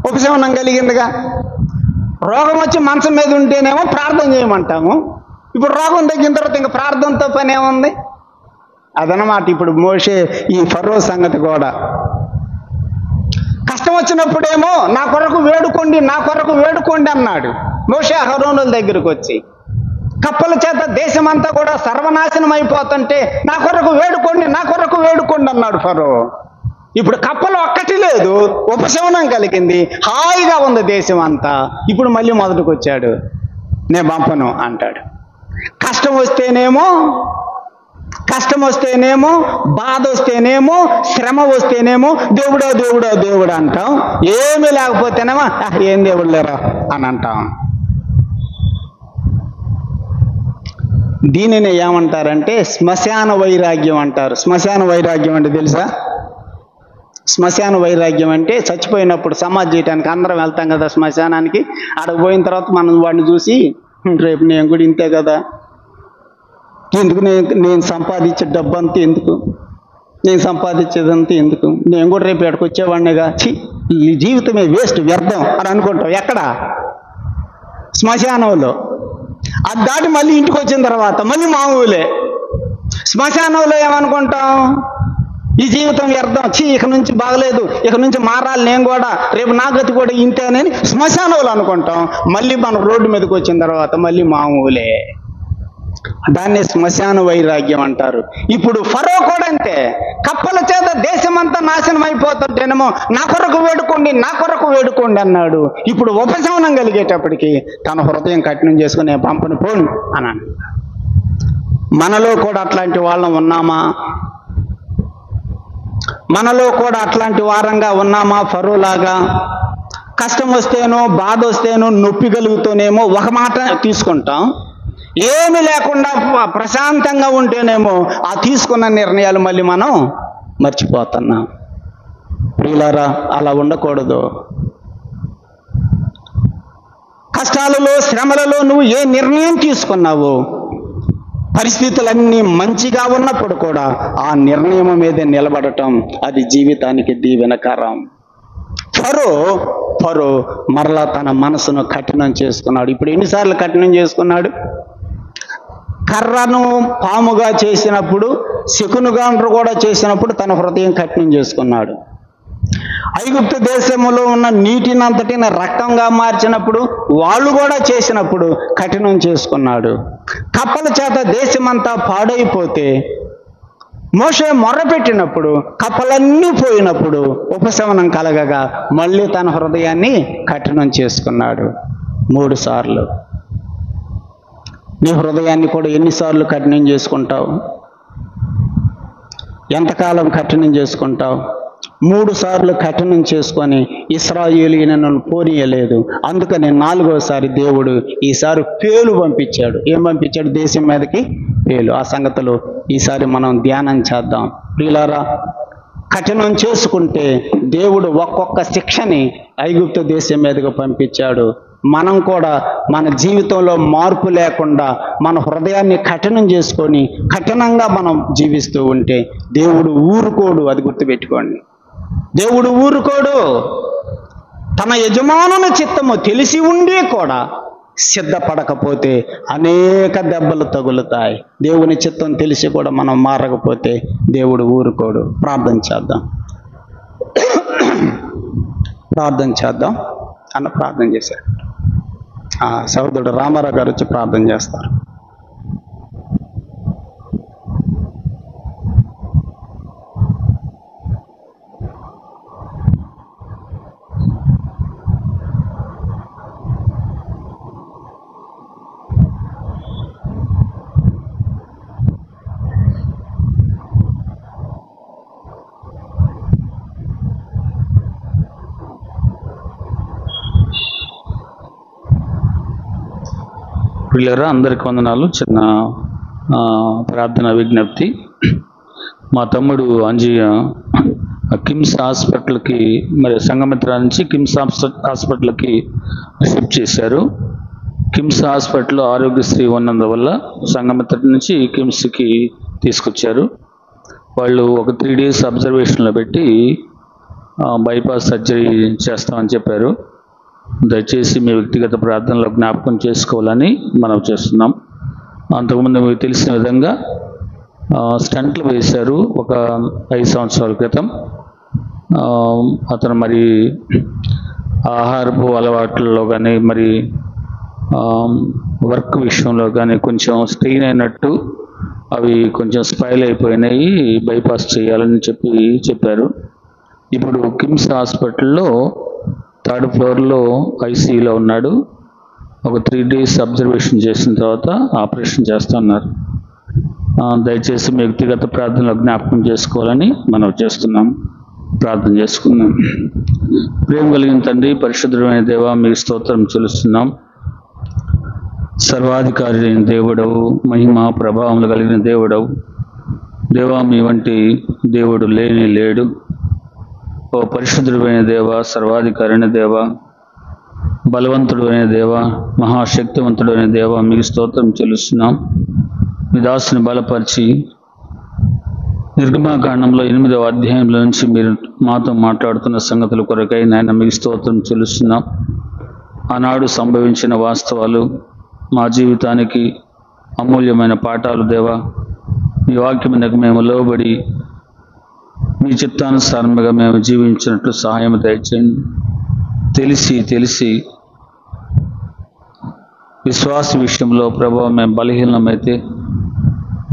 Speaker 2: ఉపశమనం కలిగిందిగా. రోగం వచ్చి మంచం మీద ఉంటేనేమో ప్రార్థన చేయమంటాము, ఇప్పుడు రోగం తగ్గిన తర్వాత ఇంకా ప్రార్థనతో పని ఏముంది? అదనమాట ఇప్పుడు మోషే ఈ ఫరో సంగతి కూడా. కష్టం వచ్చినప్పుడేమో నా కొరకు వేడుకోండి, నా కొరకు వేడుకోండి అన్నాడు మోషే అహరోనుల దగ్గరకు వచ్చి. కప్పల చేత దేశమంతా కూడా సర్వనాశనం అయిపోతుంటే నా కొరకు వేడుకోండి, నా కొరకు వేడుకోండి అన్నాడు ఫరో. ఇప్పుడు కప్పలు ఒక్కటి లేదు, ఉపశమనం కలిగింది, హాయిగా ఉంది దేశం అంతా. ఇప్పుడు మళ్ళీ మొదటికి వచ్చాడు, నేను పంపను అంటాడు. కష్టం వస్తేనేమో బాధ వస్తేనేమో శ్రమ వస్తేనేమో దేవుడా దేవుడా దేవుడు అంటాం. ఏమీ లేకపోతేనేమో ఏం దేవుడు లేరా అని అంటాం. దీనిని ఏమంటారంటే శ్మశాన వైరాగ్యం అంటారు. శ్మశాన వైరాగ్యం అంటే తెలుసా? శ్మశాన వైరాగ్యం అంటే చచ్చిపోయినప్పుడు సమాధి చేయడానికి అందరం వెళ్తాం కదా శ్మశానానికి. అక్కడికి పోయిన తర్వాత మనం వాడిని చూసి రేపు నేను కూడా ఇంతే కదా, ఎందుకు నేను సంపాదించే డబ్బంతా ఎందుకు, నేను సంపాదించేదంతా ఎందుకు, నేను కూడా రేపు ఎక్కడికి వచ్చేవాడినిగా, ఈ జీవితమే వేస్ట్, వ్యర్థం అని అనుకుంటాం. ఎక్కడ? శ్మశానంలో. అది దాటి మళ్ళీ ఇంటికి వచ్చిన తర్వాత మళ్ళీ మామూలే. శ్మశానంలో ఏమనుకుంటాం? ఈ జీవితం వ్యర్థం, ఇక నుంచి బాగలేదు, ఇక నుంచి మారాలి నేను కూడా, రేపు నా గతి కూడా ఇంతేనని శ్మశానంలో అనుకుంటాం. మళ్ళీ మనం రోడ్డు మీదకి వచ్చిన తర్వాత మళ్ళీ మామూలే. దాన్ని శ్మశాన వైరాగ్యం అంటారు. ఇప్పుడు ఫరో కూడా అంతే, కప్పల చేత దేశమంతా నాశనం అయిపోతుంటేనేమో నా కొరకు వేడుకోండి, నా కొరకు వేడుకోండి అన్నాడు. ఇప్పుడు ఉపశమనం కలిగేటప్పటికి తన హృదయం కఠినం చేసుకుని పంపని పోను అన్నాడు. మనలో కూడా అట్లాంటి వాళ్ళం ఉన్నామా? మనలో కూడా అట్లాంటి వారంగా ఉన్నామా? ఫరోలాగా కష్టం వస్తేనో బాధ వస్తేనో నొప్పి కలుగుతూనేమో ఒక మాట తీసుకుంటాం, ఏమి లేకుండా ప్రశాంతంగా ఉంటేనేమో ఆ తీసుకున్న నిర్ణయాలు మళ్ళీ మనం మర్చిపోతున్నాం. ప్రియులారా, అలా ఉండకూడదు. కష్టాలలో, శ్రమలలో నువ్వు ఏ నిర్ణయం తీసుకున్నావో, పరిస్థితులన్నీ మంచిగా ఉన్నప్పుడు కూడా ఆ నిర్ణయం మీద నిలబడటం అది జీవితానికి దీవెనకరం. ఫరో మరలా తన మనసును కఠినం చేసుకున్నాడు. ఇప్పుడు ఎన్నిసార్లు కఠినం చేసుకున్నాడు? కర్రను పాముగా చేసినప్పుడు, శకునుగా కూడా చేసినప్పుడు తన హృదయం కఠినం చేసుకున్నాడు. ఐగుప్తు దేశంలో ఉన్న నీటినంతటిని రక్తంగా మార్చినప్పుడు, వాళ్ళు కూడా చేసినప్పుడు కఠినం చేసుకున్నాడు. కప్పల చేత దేశమంతా పాడైపోతే మోషే మొర్రపెట్టినప్పుడు, కప్పలన్నీ పోయినప్పుడు ఉపశమనం కలగగా మళ్ళీ తన హృదయాన్ని కఠినం చేసుకున్నాడు 3 సార్లు. నీ హృదయాన్ని కూడా ఎన్నిసార్లు కఠినం చేసుకుంటావు? ఎంతకాలం కఠినం చేసుకుంటావు? 3 సార్లు కఠినం చేసుకొని ఇశ్రాయేలీయులను పోనీయలేదు. అందుకని 4వసారి దేవుడు ఈసారి పేలు పంపించాడు. ఏం పంపించాడు? దేశం మీదకి పేలు. ఆ సంగతులు ఈసారి మనం ధ్యానం చేద్దాం. ప్రియులారా, కఠినం చేసుకుంటే దేవుడు ఒక్కొక్క శిక్షని ఐగుప్తు దేశం మీదకి పంపించాడు. మనం కూడా మన జీవితంలో మార్పు లేకుండా మన హృదయాన్ని కఠినం చేసుకొని కఠినంగా మనం జీవిస్తూ ఉంటే దేవుడు ఊరుకోడు. అది గుర్తుపెట్టుకోండి. దేవుడు ఊరుకోడు. తన యజమానుల చిత్తము తెలిసి ఉండి కూడా సిద్ధపడకపోతే అనేక దెబ్బలు తగులుతాయి. దేవుని చిత్తం తెలిసి కూడా మనం మారకపోతే దేవుడు ఊరుకోడు. ప్రార్థన చేద్దాం అన్న ప్రార్థన చేశారు. సహోదరుడు రామారావు గారు వచ్చి ప్రార్థన చేస్తారు.
Speaker 1: ప్రియులారా, అందరికి వందనాలు. చిన్న ప్రార్థన విజ్ఞప్తి. మా తమ్ముడు అంజయ్య కిమ్స్ హాస్పిటల్కి, మరి సంఘమిత్ర నుంచి కిమ్స్ హాస్పిటల్కి షిఫ్ట్ చేశారు. కిమ్స్ హాస్పిటల్లో ఆరోగ్యశ్రీ ఉన్నందువల్ల సంఘమిత్ర నుంచి కిమ్స్కి తీసుకొచ్చారు. వాళ్ళు ఒక 3 days అబ్జర్వేషన్లో పెట్టి బైపాస్ సర్జరీ చేస్తామని చెప్పారు. దయచేసి మీ వ్యక్తిగత ప్రార్థనలో జ్ఞాపకం చేసుకోవాలని మనం చేస్తున్నాం. అంతకుముందు మీకు తెలిసిన విధంగా స్టంట్లు వేశారు ఒక 5 సంవత్సరాల క్రితం. అతను మరి ఆహారపు అలవాట్లలో కానీ, మరి వర్క్ విషయంలో కానీ కొంచెం స్ట్రెయిన్ అయినట్టు, అవి కొంచెం స్పైల్ అయిపోయినాయి, బైపాస్ చేయాలని చెప్పారు. ఇప్పుడు కిమ్స్ హాస్పిటల్లో 3rd floorలో ఐసీయూలో ఉన్నాడు. ఒక 3 days అబ్జర్వేషన్ చేసిన తర్వాత ఆపరేషన్ చేస్తున్నారు. దయచేసి మీ వ్యక్తిగత ప్రార్థనలో జ్ఞాపకం చేసుకోవాలని మనం చేస్తున్నాం. ప్రార్థన చేసుకుందాం. ప్రేమ కలిగిన తండ్రి, పరిశుద్ధమైన దేవ, మీకు స్తోత్రం చెల్లిస్తున్నాం. సర్వాధికారి అయిన దేవుడవు, మహిమ ప్రభావములు కలిగిన దేవుడవు. దేవా, మీ వంటి దేవుడు లేడు. ఓ పరిశుద్ధుడైన దేవ, సర్వాధికారైన దేవ, బలవంతుడైన దేవ, మహాశక్తివంతుడైన దేవ, మీకు స్తోత్రం చెల్లిస్తున్నాం. మీ దాసుని బలపరిచి నిర్గమాకాండంలో 8వ అధ్యాయంలో నుంచి మీరు మాతో మాట్లాడుతున్న సంగతుల కొరకై నాయన మీకు స్తోత్రం చెల్లిస్తున్నాం. ఆనాడు సంభవించిన వాస్తవాలు మా జీవితానికి అమూల్యమైన పాఠాలు దేవా. మీ వాక్యమునకు మేము లోబడి మీ చిత్తానుసారంగా మేము జీవించినట్లు సహాయం దయచేయండి. తెలిసి విశ్వాస విషయంలో ప్రభావం మేము బలహీనమైతే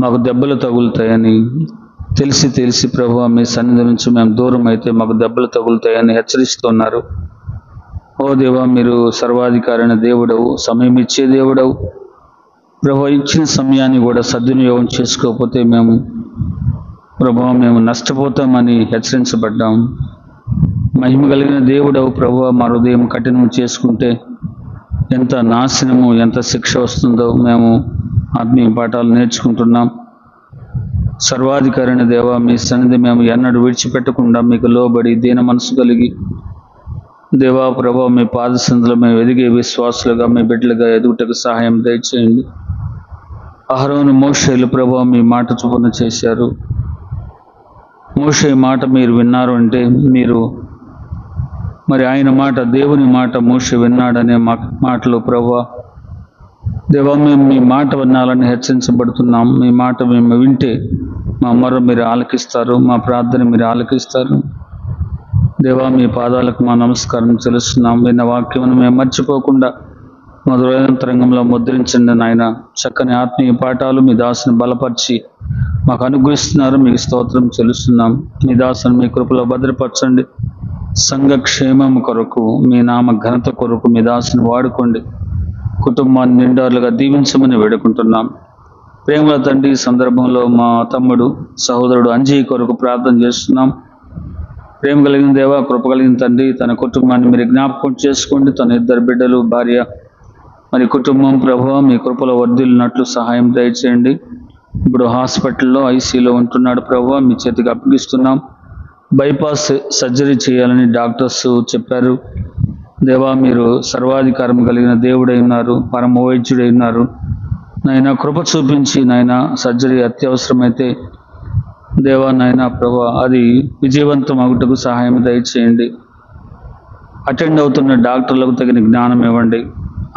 Speaker 1: మాకు దెబ్బలు తగులుతాయని తెలిసి ప్రభావం మీ సన్నిధి నుంచి మేము దూరం అయితే మాకు దెబ్బలు తగులుతాయని హెచ్చరిస్తున్నారు. ఓ దేవా, మీరు సర్వాధికారైన దేవుడవు, సమయం ఇచ్చే దేవుడవు. ప్రభావం ఇచ్చిన సమయాన్ని కూడా సద్వినియోగం చేసుకోకపోతే ప్రభావం మేము నష్టపోతామని హెచ్చరించబడ్డాం. మహిమ కలిగిన దేవుడవు ప్రభువా, మా హృదయం కఠినం చేసుకుంటే ఎంత నాశనము, ఎంత శిక్ష వస్తుందో మేము
Speaker 3: ఆత్మీయ పాఠాలు నేర్చుకుంటున్నాం. సర్వాధికారైన దేవ, మీ సన్నిధి మేము ఎన్నడూ విడిచిపెట్టకుండా మీకు లోబడి దీన మనసు కలిగి దేవా ప్రభా, మీ పాదసందులో మేము ఎదిగే విశ్వాసులుగా, మీ బిడ్డలుగా ఎదుగుటకు సహాయం దయచేయండి. అహరోను మోషేలు ప్రభా మీ మాట చొప్పున చేశారు. మోషే మాట మీరు విన్నారు అంటే మీరు మరి ఆయన మాట, దేవుని మాట మోషే విన్నాడనే మాటలు ప్రభా దేవా, మేము మీ మాట వినాలని హెచ్చరించబడుతున్నాం. మీ మాట మేము వింటే మా మొర మీరు ఆలకిస్తారు, మా ప్రార్థన మీరు ఆలకిస్తారు. దేవా, మీ పాదాలకు మా నమస్కారం చెల్లిస్తున్నాం. విన్న వాక్యమును మేము మర్చిపోకుండా మా హృదయాంతరంగంలో ముద్రించండి నాయన. చక్కని ఆత్మీయ పాఠాలు మీ దాసుని బలపరిచి మాకు అనుగ్రహిస్తున్నారు. మీకు స్తోత్రం చెల్లిస్తున్నాం. మీ దాసుని మీ కృపలో భద్రపరచండి. సంఘ క్షేమం కొరకు, మీ నామ ఘనత కొరకు మీ దాసుని వాడుకోండి. కుటుంబాన్ని నిండారులుగా దీవించమని వేడుకుంటున్నాం. ప్రేమల తండ్రి, ఈ సందర్భంలో మా తమ్ముడు సహోదరుడు అంజీ కొరకు ప్రార్థన చేస్తున్నాం. ప్రేమ కలిగిన దేవా, కృప కలిగిన తండ్రి, తన కుటుంబాన్ని మీరు జ్ఞాపకం చేసుకోండి. తన 2 బిడ్డలు, భార్య, మరి కుటుంబం ప్రభువా మీ కృపలో వర్ధిల్లినట్లు సహాయం దయచేయండి. ఇప్పుడు హాస్పిటల్లో ఐసీలో ఉంటున్నాడు ప్రభువా, మీ చేతికి అప్పగిస్తున్నాం. బైపాస్ సర్జరీ చేయాలని డాక్టర్స్ చెప్పారు. దేవా, మీరు సర్వాధికారం కలిగిన దేవుడై ఉన్నారు, పరమ వైద్యుడై ఉన్నారు. నాయన కృప చూపించి నాయన సర్జరీ అత్యవసరమైతే దేవా నాయన ప్రభా అది విజయవంతం అగుటకు సహాయం దయచేయండి. అటెండ్ అవుతున్న డాక్టర్లకు తగిన జ్ఞానం ఇవ్వండి.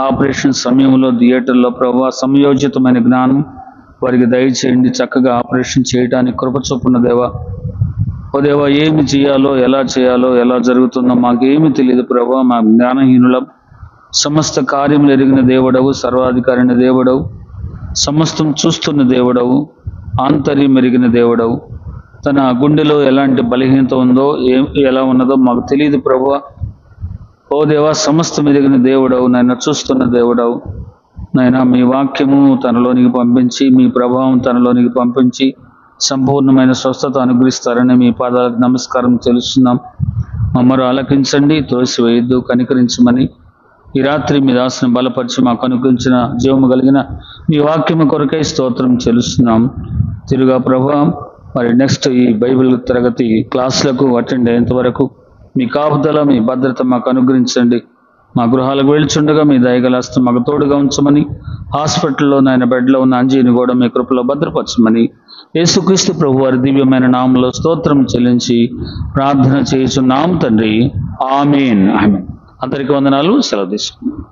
Speaker 3: ఆపరేషన్ సమయంలో థియేటర్లో ప్రభా సంయోజితమైన జ్ఞానం వారికి దయచేయండి. చక్కగా ఆపరేషన్ చేయడానికి కృప చొప్పున దేవా. ఓ దేవా, ఏమి చేయాలో, ఎలా జరుగుతుందో మాకేమీ తెలియదు ప్రభా. మా జ్ఞానహీనులం. సమస్త కార్యములు ఎరిగిన దేవుడవు, సర్వాధికారైన దేవుడవు, సమస్తం చూస్తున్న దేవుడవు, ఆంతర్యం ఎరిగిన దేవుడవు. తన గుండెలో ఎలాంటి బలహీనత ఉందో, ఎలా ఉన్నదో మాకు తెలియదు ప్రభువా. ఓ దేవా, సమస్తం ఎరిగిన దేవుడవు, నాయన చూస్తున్న దేవుడవు. నాయన మీ వాక్యము తనలోనికి పంపించి, మీ ప్రభావం తనలోనికి పంపించి సంపూర్ణమైన స్వస్థత అనుగ్రహిస్తారని మీ పాదాలకు నమస్కారం తెలుస్తున్నాం. మమ్మల్ని ఆలకించండి, తోసివేయద్దు, కనికరించమని ఈ రాత్రి మీ దాసుని బలపరిచి మాకు అనుగ్రహించిన జీవము కలిగిన మీ వాక్యము కొరకై స్తోత్రం చెల్లిస్తున్నాం. తిరుగా ప్రభా, మరి నెక్స్ట్ ఈ బైబిల్ తరగతి క్లాసులకు అటెండ్ అయ్యేంత వరకు మీ కాపుదల, మీ భద్రత మాకు అనుగ్రహించండి. మా గృహాలకు వెళ్చుండగా మీ దయగల హస్తం మాకు తోడుగా ఉంచమని, హాస్పిటల్లో నాయన బెడ్లో ఉన్న అంజీని కూడా మీ కృపలో భద్రపరచమని యేసుక్రీస్తు ప్రభు వారి దివ్యమైన నామంలో స్తోత్రం చెల్లించి ప్రార్థన చేయుచున్నాం తండ్రి. ఆమేన్. ఆమేన్. అందరికీ వందనాలు. సెలవు తీసుకుంటాం.